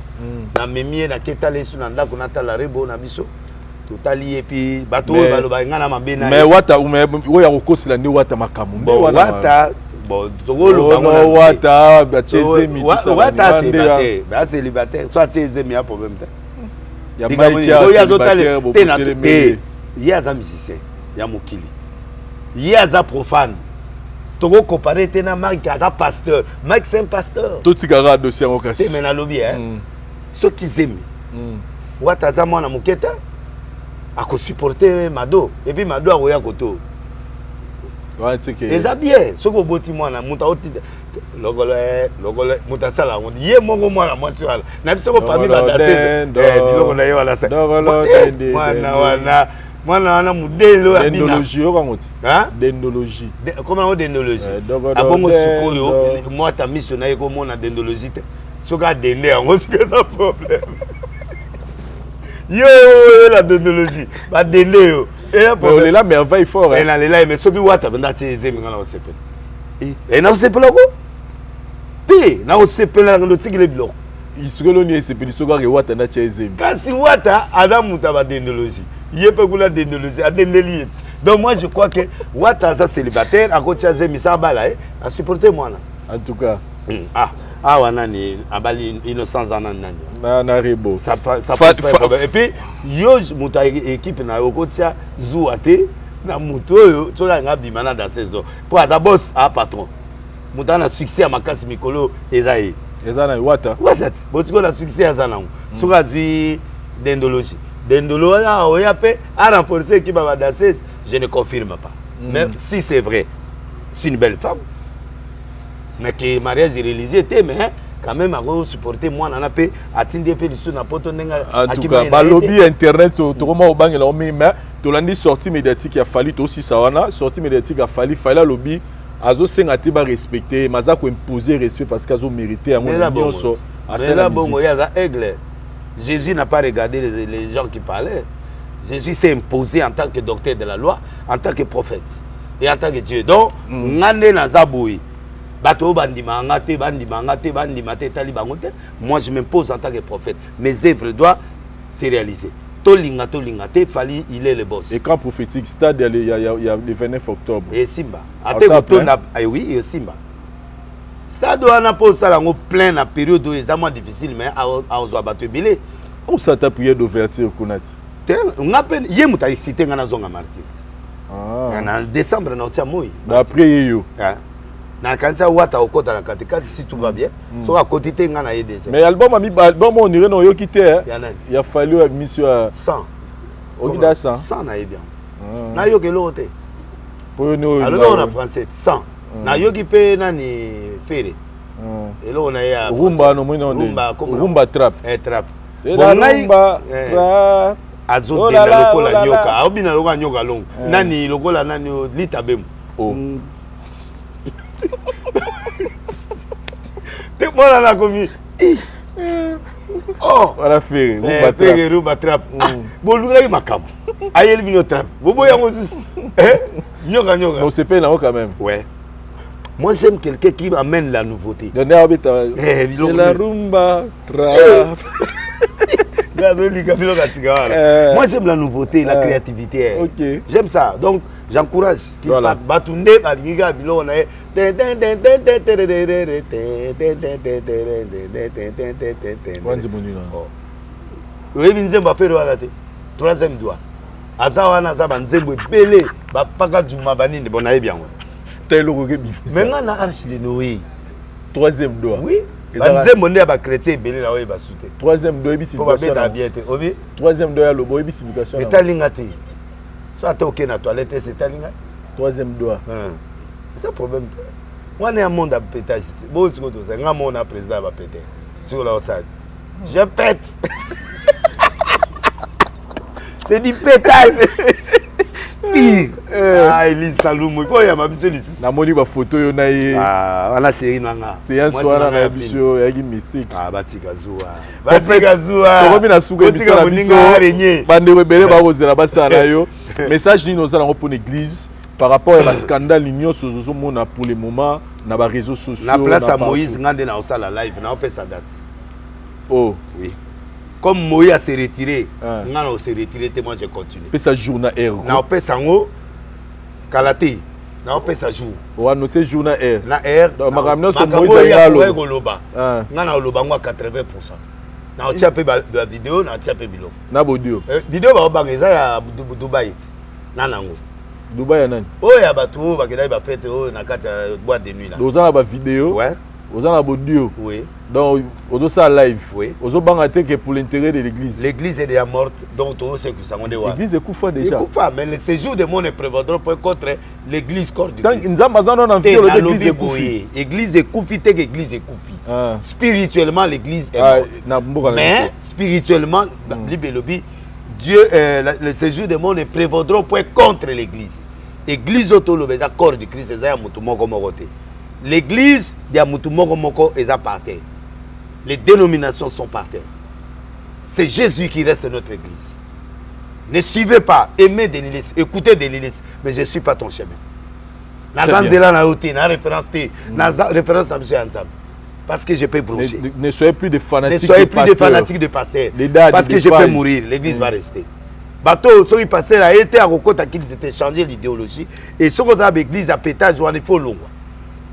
na memie na ketale su na ndako na tala rebo na biso totali et puis bato baloba ngana mabena mais wata oya kokosela ndi wata makamu ndi wata bon togolo bango wata ba chezemi wata c'est célibataire soit chezemi a problème te ya célibataire bo te ya za musicien ya mokili Yaza profane. Togo comparé tena Mike à pasteur. Mike c'est un pasteur. Tout ce gara dossier en casse. C'est maintenant lobby hein. Ceux qui aiment. Wataza mwana muketa a ko supporter Mado et puis Mado a roya koto. Ouais, c'est que. Les habillés, ceux qui boti mwana muta oti logole muta sala on dit mongo mwana moi sur là. Na biso ko parmi ba danser. Biloko na yo ala sa. Wana Mwana modelo ya dendologie okangoti hein dendologie comment on dendologie abongo sikoyo moi ta mission na yeko mona dendologie te soka dende yango c'est un problème yo la dendologie ba dende yo et la merveille fort et na lela mais soki wata benda teze ngana osepela et na osepela ko te na osepela ndo tikile biloko isikolo ni esepeli soka ke wata na teze kasi wata adamu ta ba dendologie il peut couler d'endologie à dendelier. Donc moi je crois que Wataza célibataire à côté de Misa Bala a supporté moi en tout cas wanani abali innocence anani na rebo ça et puis yo muta équipe na okotia zuate na muto yo tsola ngabi mana dans saison pour à boss à patron muta na succès à makasi mikolo ezayi ezana wata botiko na succès azana soka zui d'endologie Dendolo a renforcé qui va danser, je ne confirme pas. Même si c'est vrai, c'est une belle femme. Mais que le mariage est réalisé, mais quand même, à supporter moi, on a pu atteindre peu de sous na poto nenga. En tout cas, bah lobby internet, tout le monde au bang là, mais tout lundi sortie médiatique il a fallu aussi ça wana, sortie médiatique a fallu lobby. Azo sengati ba respecter, maza ko imposer respect parce qu'azo mérité à mon bien so. C'est là bon, il y a aigle. Jésus n'a pas regardé les gens qui parlaient. Jésus s'est imposé en tant que docteur de la loi, en tant que prophète et en tant que Dieu. Donc, moi je m'impose en tant que prophète. Mes œuvres doivent se réaliser. Il est le boss. Et quand prophétique, stade, il y a le 29 octobre. Et Simba. Oui, et Simba. Ça doit pas ça plein la période où extrêmement difficile mais à ozo battre bilé. Où ça t'a prié d'ouverture Konati? On appelle hier muta cité ngana zonga martyr. En décembre na tia moi. D'après yo. Na kanisa wata okota na katikati si tout va bien. So à côté te ngana yede. Mais album on irait no yo quitter. Il a fallu mission 100. Okida 100. 100 na bien. Na yo ke lote. Pour nous alors on a français 100. Na yogi pe nani fere. Et là on a ya rumba no moi non rumba trap. Trap. C'est la rumba trap. Azo de la lokola nyoka. Obina lokola nyoka long. Nani lokola nani litabem. Te bona na komi. Voilà fere rumba trap. Bolunga makam. Ayel bino trap. Bobo yango sis. Nyoka. On se paye là quand même. Ouais. Moi j'aime quelqu'un qui amène la nouveauté. C'est la rumba trap. Moi j'aime la nouveauté, la créativité. Okay. J'aime ça. Donc j'encourage qu'il parte Batunde Baliga Bilona. Oui, Binze Mbappé Roalate. Troisième doigt. Azawana Zaba Nzembo Belé, Paka Djouma Banine, bon aïe bien. Mais on a archi les Noé. Troisième doigt. Oui. Nzembo Ndé a chrétien Belé la Oye Basouté. Troisième doigt, il troisième doigt, le boy, il est talingate. Soit tu es na toilette, c'est talingate. Troisième doigt. C'est un problème. On est un monde à pétage. Bon, tu sais, un monde à président va péter. Sur la salle. Je pète. C'est du pétage. Pire. Ah, Elise Saloum. Quoi, il y a ma bise ici. Na moni ba photo yo na ye. Ah, on a chéri nanga. C'est un soir na biso ya mystique. Ah, batika zoa. Batika zoa. To komi na suka biso na biso. Bande rebele ba kozela basala yo. Message ni nozala ngo pour l'église par rapport à la scandale l'union sozo mona pour le moment na ba réseaux sociaux. Na place à Moïse ngande na osala live na opé sa date. Oh, oui. Comme Moïse a se retiré, ngana o se retiré te moi je continue. Pe sa jour na air. Na opé sango Kalate. Na opé sa jour. Wa no se jour na air. Na air. Makamno so Moïse ngalo. Ngana oloba ngwa 80%. Na otia pe ba vidéo na otia pe bilo. Na bodio. Vidéo ba obanga eza ya Dubai. Na nango. Dubai ya nani? Oh ya bato ba keda ba fête oh na kata boîte de nuit là. Oza ba vidéo. Ouais. Oza na bodio. Oui. Donc ozo ça live. Oui. Ozo banga te que pour l'intérêt de l'église. L'église est déjà morte donc tout c'est que ça on dewa. L'église est kufa déjà. Kufa mais le séjour de mon prévaudra pour contre l'église corps du Christ. Tant nzamba zano na vie l'église est kufi. Église est kufi te que église est kufi. Spirituellement l'église est morte. Mais spirituellement libelobi Dieu le séjour de mon prévaudra pour contre l'église. Église autolo beza corps du Christ ça ya mutu moko moko te. L'église de mutu moko moko est par terre. Les dénominations sont par terre. C'est Jésus qui reste notre église. Ne suivez pas, aimez Delilis, écoutez Delilis, mais je ne suis pas ton chemin. Nazanzela na oti, na référence T, na référence na monsieur Ansam. Parce que je peux broncher. Ne soyez plus des fanatiques. Ne soyez plus des fanatiques de pasteur. Parce que je peux mourir, l'église va rester. Bateau, ceux qui passaient a été à Rokota qui était changé l'idéologie. Et ceux qui ont l'église à pétage, il faut long.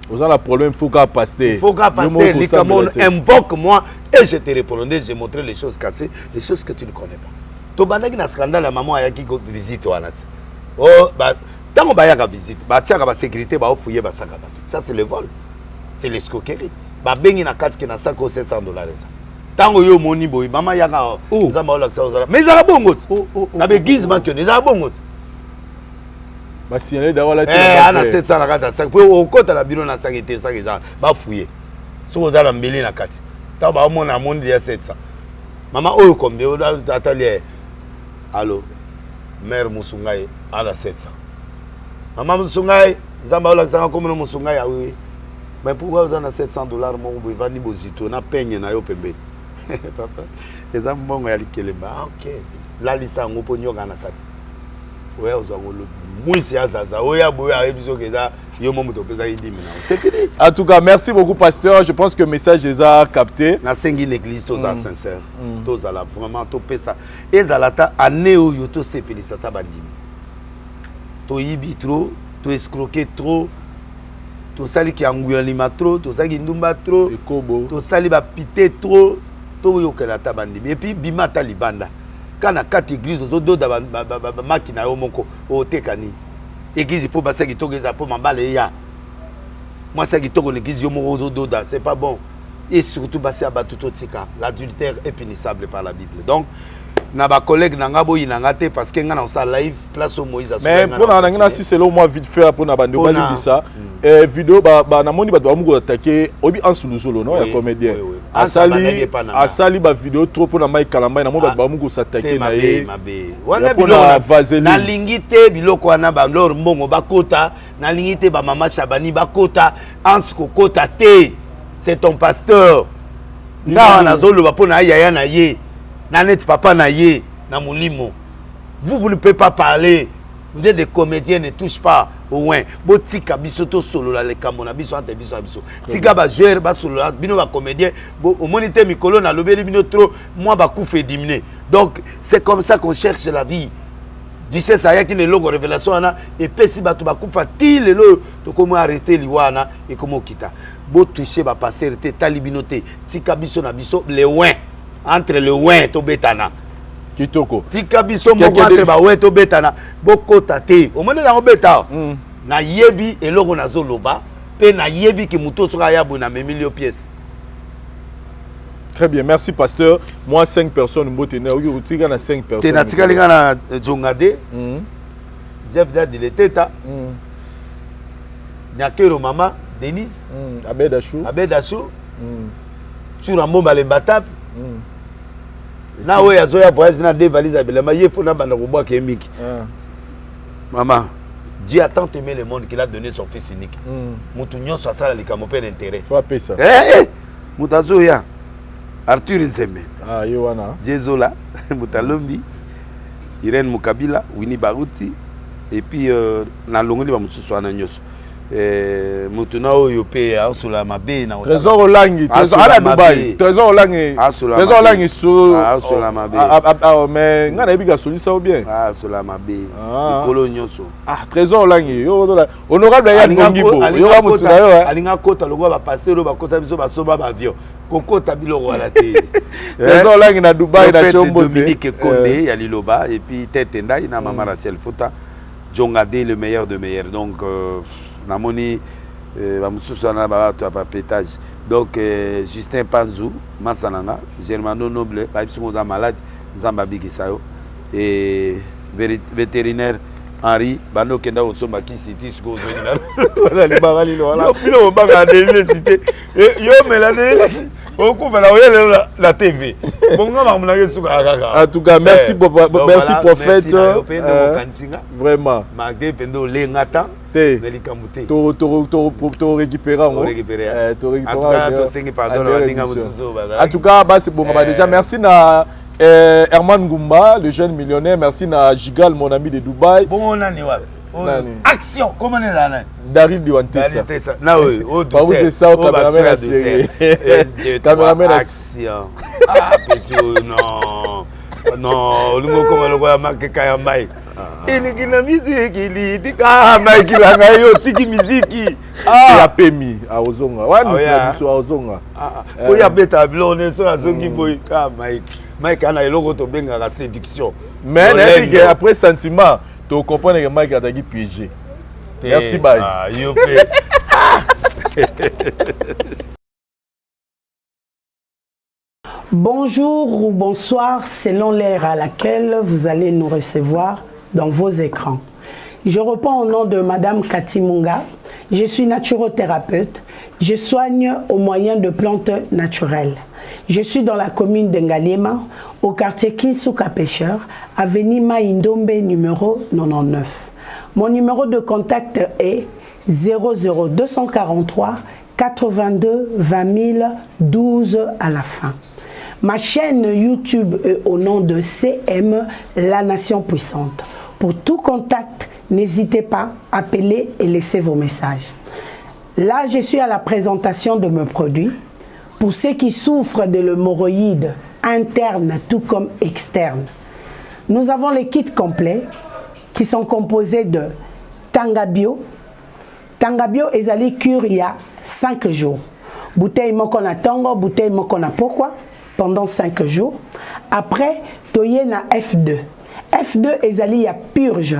Vous avez un problème, il faut qu'un pasteur. Il faut qu'un pasteur, invoque-moi et je te répondrai, je montrerai les choses cassées, les choses que tu ne connais pas. Tu as un scandale, la maman a qui visite. Oh, tant qu'on va visite, la sécurité va fouiller la sac. Ça, c'est le vol. C'est l'escroquerie. Bah, ben, il y a 4 qui n'a $700. Tant que yo moni boy, maman yaga, mais ça va bon. Na begiz manque, ça va bon. Bah si elle est d'avoir la ana 745 pour au côté la bureau na 5 était 5 ans ba fouiller so za la mbeli na kati ta ba mo na monde ya 700 maman oyo combien o atelier allo mère Musungai ala 700 maman Musungai zamba ola sanga comme Musungai oui mais pourquoi vous en a $700 mon boy vani bozito na peigne na yo pembe papa eza mbongo ya likelemba OK la lisango po nyoka na kati ouais aux angolo en tout cas, merci beaucoup, pasteur. Je pense que le message est capté. Na sengi l'église, tous à sincère. Tous à la vraiment, tout ça. Et à la ta année où yo tous ces pélisata bandimi. To yibi trop, to escroquer trop, to sali qui angouilima trop, to sali ndumba trop, to sali ba pité trop, to yo kelata bandimi. Et puis bima talibanda. Quand à 4 églises, aux autres da makina yo moko o tekani. Église il faut passer qui toque za pour m'emballer ya. Moi c'est qui toque l'église yo moko aux autres c'est pas bon. Et surtout passer à batuto tika. L'adultère est punissable par la Bible. Donc na ba collègue nanga boyi nanga te parce que nga na sa live place au Moïse. Mais pour na ngana si c'est là au moins vite fait pour na bande ba dit ça. Vidéo ba na moni ba doit mu attaquer obi en solo non ya comédien. Asali ba vidéo trop pour na Mike Kalamba na mo ba mu s'attaquer na ye. Wana biloko na lingite biloko wana ba lor mbongo bakota na lingite ba mama Shabani bakota ans kokota te. C'est ton pasteur. Na na zolo ba pona yaya na ye. Nanet papa na ye na mulimo. Vous ne pouvez pas parler. Vous êtes des comédiens, ne touche pas au loin. Botika bisoto solo la le kamona biso ante biso biso. Tika ba joueur ba solo la bino ba comédien. Au monité mikolo na lobeli bino trop moi ba coup fait diminuer. Donc c'est comme ça qu'on cherche la vie. Du sais ça y a qui ne logo révélation na et pesi ba to ba coup fati le lo to comment arrêter liwana et comment kita. Bo toucher ba passer te talibinoté. Tika biso na biso le loin. Entre le ouin et le bétana. kitoko tika biso moko entre baweto betana bokota te omone na obeta na yebi eloko nazoloba pe na yebi ki muto soka yabo na memilio pièce. Très bien, merci pasteur. Moi 5 personnes mbotene oyo tika na 5 personnes. Te na tika linga na Jongade. Jeff Dad il était ta. Nyakero mama Denise. Abedachou. Sur Mbomba Lembatap. Na we azoya voyage na deux valises à Belema yefo na bana ko boa kemiki. Maman, Dieu a tant aimé le monde qu'il a donné son fils unique. Mutu nyonso asala likamo pe d'intérêt. Faut appeler ça. Mutazoya. Arthur Nzembe. Ah, Yowana. Diezola, Mutalombi, Irène Mukabila, Winnie Baruti, et puis Nalongoni Bamususu Ananyos. Mutuna Oyo pe Asula Mabe na Trésor Olangi, Trésor à Dubaï. Trésor Olangi. Trésor Olangi sur Asula Mabe. Ah mais ngana ebiga solisa ou bien. Asula Mabe. Nikolo Nyoso. Ah, Trésor Olangi. Honorable Yann Ngongibo. Yo ba mutuna yo. Alinga kota longo ba passer ba kosa biso ba soba ba avion. Kokota biloko wala te. Trésor Olangi na Dubaï na Chombo. Dominique Konde ya Liloba et puis Tete Ndai na Mama Rachel Fota. Jongade le meilleur de meilleurs. Donc Namoni Bamususana Barato à papétage. Donc Justin Panzou, Mansananga, Germano Noble, Baïpsimoza malade, Zambabi Gisayo et vétérinaire Henri, Bano Kenda Otsomba qui city ce qu'on veut les barali là. Yo banga de cité. Yo melane on coupe la TV. En tout cas, merci merci prophète. Vraiment. Magde pendo lengata. To récupérer en tout cas, c'est bon. Déjà, merci na Herman Goumba, le jeune millionnaire. Merci na Gigal, mon ami de Dubaï. Bon, action, comment on est là? Daryl Diwantesa. Vous c'est ça, au caméraman à série. Caméraman à action. Ah, petit, non. Non, le mot comme le voit marqué Kayamai. Il y a une musique, il dit ah, Mike, il a eu aussi musique. Ah, il a permis à Ozonga. Ouais, nous sommes à Ozonga. Pour y avoir ta blonde, on est sur la zone qui boit. Ah, Mike. Mike, on a eu l'autre to benga la séduction. Mais après sentiment, tu comprends que Mike a été piégé. Merci, bye. Ah, you Bonjour ou bonsoir selon l'heure à laquelle vous allez nous recevoir dans vos écrans. Je reprends au nom de Madame Cathy Munga. Je suis naturothérapeute. Je soigne au moyen de plantes naturelles. Je suis dans la commune d'Engaliema, au quartier Kinsuka Pêcheur, avenue Maïndombe numéro 99. Mon numéro de contact est 00243 82 20 012 à la fin. Ma chaîne YouTube est au nom de CM La Nation Puissante. Pour tout contact, n'hésitez pas à appeler et laisser vos messages. Là, je suis à la présentation de mes produits. Pour ceux qui souffrent de l'hémorroïde interne tout comme externe, nous avons les kits complets qui sont composés de Tangabio. Tangabio ezali cure il y a 5 jours. Bouteille moko na tango, bouteille moko na pokwa pendant 5 jours. Après, toye na F2. F2 ezali ya purge.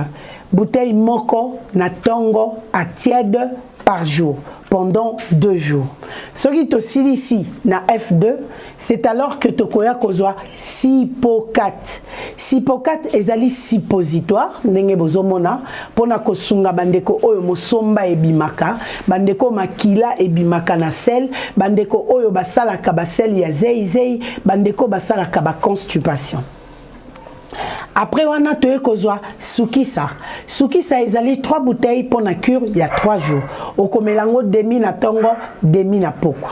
Bouteille moko na tango à tiède par jour pendant 2 jours. Ce qui te ici na F2, c'est alors que tu koya kozwa Sipocat. Sipocat ezali suppositoire ndenge bozomona pona kosunga bandeko oyo mosomba ebimaka, bandeko makila ebimaka na sel, bandeko oyo basalaka basel ya zei, bandeko basalaka ba constipation. Après, on a tué kozwa Sukisa. Sukisa ezali 3 bouteilles pour la cure il y a 3 jours. Au komelango demi na tongo, demi na pokwa.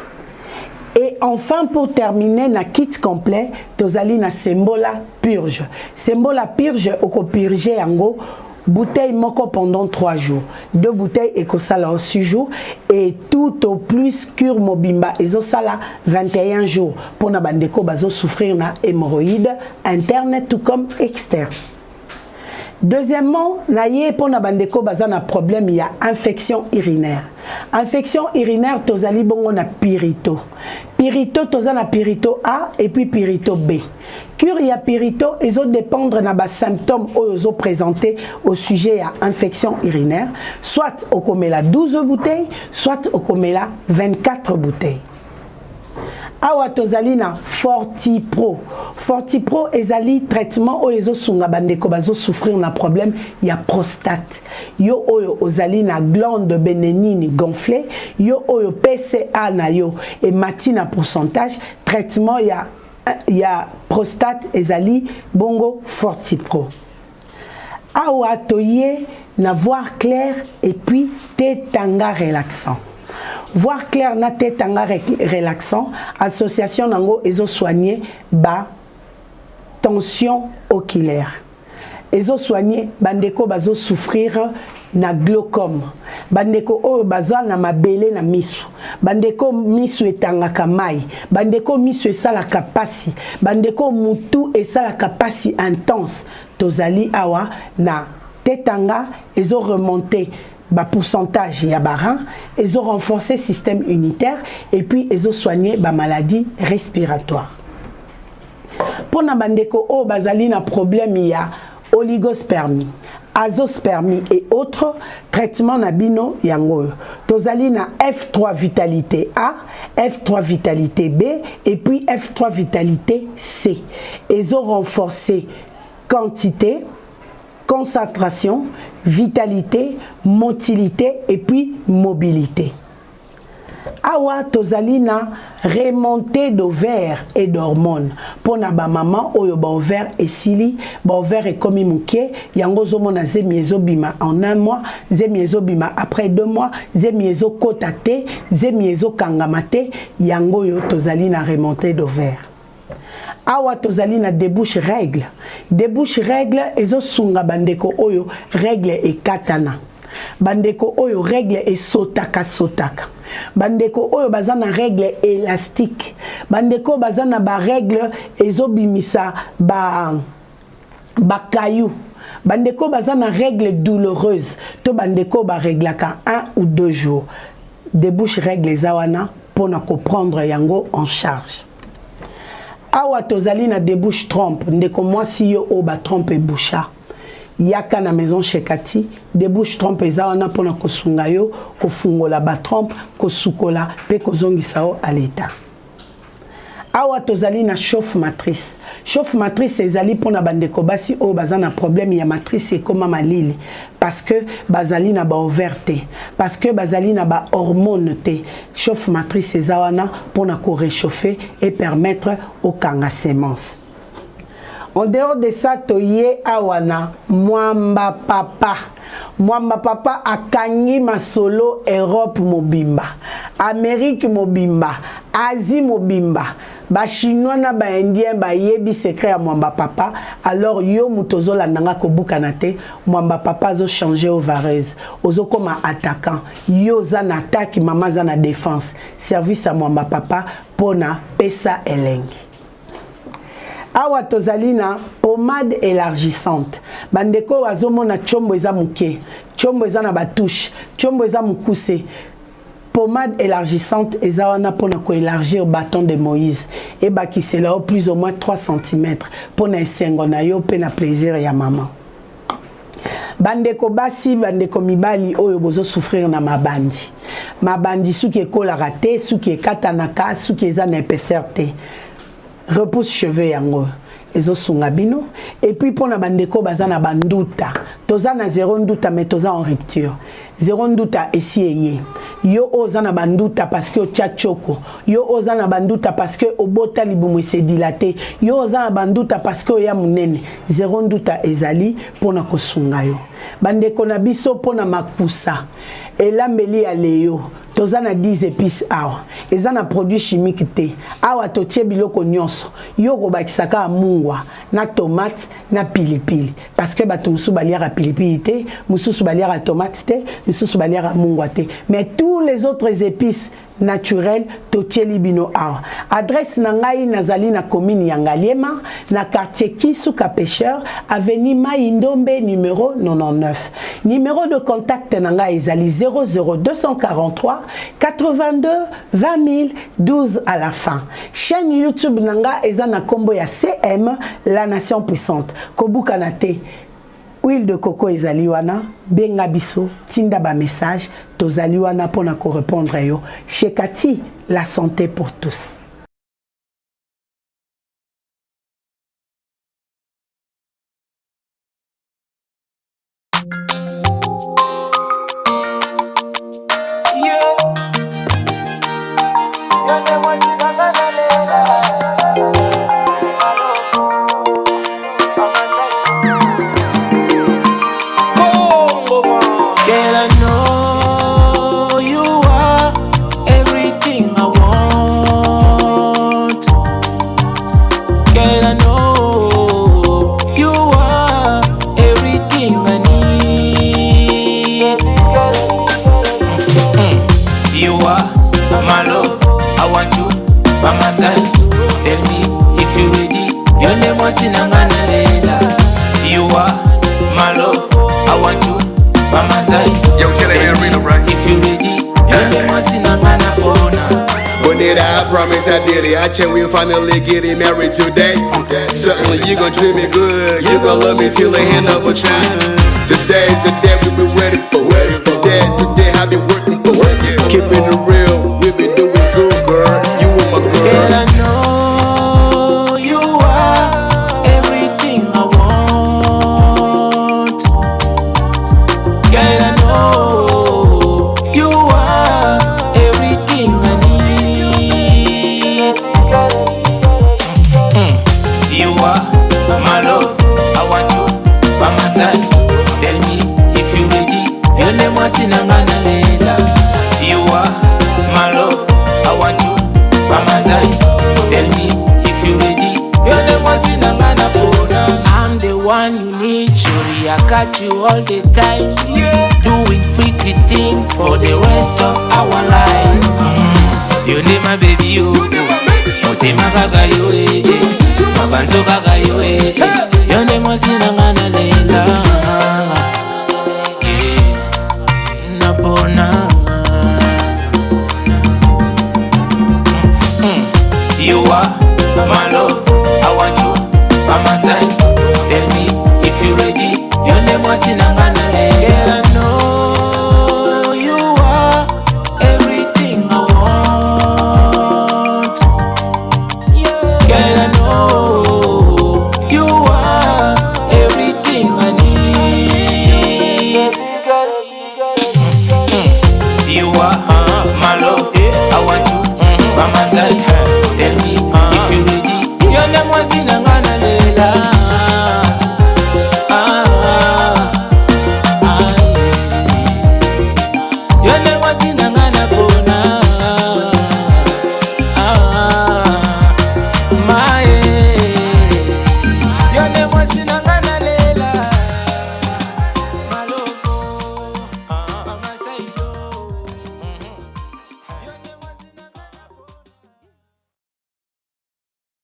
Et enfin, pour terminer, na kit complet, tozali na Sembola purge. Sembola purge, oko purge yango bouteille moko pendant 3 jours. 2 bouteilles et kosala au 6 jours. Et tout au plus cure mobimba et sala 21 jours. Pour na bandeko bazo souffrir na hémorroïde interne tout comme externe. Deuxièmement, naye pour na bandeko bazana problème, il y a infection urinaire. Infection urinaire, tozali bongo na pirito. Pirito, tozana pirito A et puis pirito B. Cure ya pirito, ils ont dépendre na ba symptômes ils ont présenté au sujet à infection urinaire, soit au komela 12 bouteilles, soit au komela 24 bouteilles. Awa tozali na Fortipro. Fortipro ezali traitement oyo sunga bandeko bazo souffrir na problème ya prostate. Yo oyo ozali na glande bénigne gonflée, yo oyo PCA na yo et matina pourcentage, traitement ya prostate ezali bongo Fortipro. Awa toye na voir clair et puis tétanga relaxant. Voir clair na tétanga relaxant, association nango ezo soigner ba tension oculaire. Ezo soigner bandeko bazo souffrir na glaucome. Bandeko oyo bazal na mabele na misu. Bandeko misu etangaka mai. Bandeko misu esalaka pasi. Bandeko mutu esalaka pasi intense. Tozali awa na tétanga ezo remonter ba pourcentage ya barin, ils ont renforcé le système unitaire et puis ils ont soigné ba maladie respiratoire. Pour na bandeko o bazali na problème ya oligospermie, azospermie et autres traitements na bino yango. Tozali na F3 vitalité A, F3 vitalité B et puis F3 vitalité C. Ils ont renforcé quantité, concentration, vitalité, motilité et puis mobilité. Awa tozalina remontée d'ovaires et d'hormones. Pour na ba maman oyo ba ovaire et sili, ba ovaire et komi muke, yango zomo na zemiezo bima en 1 mois, zemiezo bima après 2 mois, zemiezo kotate, zemiezo kangamate, yango yo tozalina remontée d'ovaires. Awa tozali na débouche règle. Débouche règle ezo sunga bandeko oyo règle e katana. Bandeko oyo règle e sotaka. Bandeko oyo bazana règle élastique. Bandeko bazana ba règle ezo bimisa ba caillou. Bandeko bazana règle douloureuse. To bandeko ba réglaka 1 ou 2 jours. Débouche règle zawana pour na comprendre yango en charge. Awa tozali na débouche trompe, ndeko mwasi yo o ba trompe boucha. Yaka na maison chez Kati, débouche trompe ezawana pona kosunga yo, kofungola ba trompe, kosukola, pe kozongisa o à l'état. Awa tozali na chauffe matrice. Chauffe matrice ezali pona bandeko basi o bazana problème ya matrice ekoma malili parce que bazali na ba ouverte, parce que bazali na ba hormone te. Chauffe matrice ezawana pona ko réchauffer et permettre au kanga sémence. En dehors de ça, toye awana mwamba papa. Mwamba papa akangi masolo Europe mobimba, Amérique mobimba, Asie mobimba. Ba chinois na ba indien ba yebi secret ya mwamba papa, alors yo mutozo la nanga ko bukanate, mwamba papa zo changer au varese, ozo koma attaquant, yo za na attaque, mama za na défense, service à mwamba papa pona pesa elengi. Awa tozalina pommade élargissante. Bandeko wazomona chombo eza muke, chombo eza na batouche, chombo eza mukuse. Pommade élargissante ezawana pona ko élargir bâton de Moïse et bakise là au plus ou moins 3 cm pona esengo na yo pe na plaisir ya maman. Bandeko basi bandeko mibali oyo bozo souffrir na mabandi. Mabandi suki ekola raté, suki ekatanaka, suki eza na épaisseur te. Repousse cheveux yango ezo sunga bino et puis pona bandeko bazana banduta toza na 0 nduta mais toza en rupture 0 nduta esieye yo ozana banduta parce que tchachoko yo ozana banduta parce que obota libumu se dilaté yo ozana banduta parce que ya munene 0 nduta ezali pona kosunga yo bandeko na biso pona makusa elambeli ya leyo tozana 10 épices awa ezana produit chimique te awa totie biloko nyonso yo ko bakisaka mungwa na tomate na pilipili parce que bato musu baliara pilipili te mususu baliara tomate te mususu baliara mungwa te mais tous les autres épices naturel totieli bino awa. Adresse na ngai nazali na commune ya Ngaliema na quartier Kisuka Pêcheur avenue Maïndombe numéro 99. Numéro de contact na ngai ezali 00243 82 20 012 à la fin. Chaîne YouTube nanga eza na kombo ya CM La Nation Puissante. Kobuka na te. Huile de coco ezali wana, benga biso, tinda ba message, tozali wana pona ko répondre yo. Chez Cathy, la santé pour tous. I did it. I check we finally getting married today. Certainly you gon' treat me good. You gon' love me till the end of a time. Today's the day we been ready for. Today I been working for. Keeping it real, we been doing good, girl. You were my girl. Girl, I know you are everything I want. Girl, I know you are everything I need. You are my love, I want you by my side. Tell me if you ready. Your name was Sinangana Lela. You are my love, I want you by my side. Tell me if you ready. Your name was Sinangana Bona. I'm the one you need, Shuri. I got you all the time. Doing freaky things for the rest of our lives. You name my baby, you. Motema gaga yo Mabanzo gaga yo Yone mwasina ngana lela Napona You are my love, I want you by my side. Tell me if you ready. Yone mwasina ngana lela. Girl, I know you are everything I want. Girl, I know you are everything I need. You are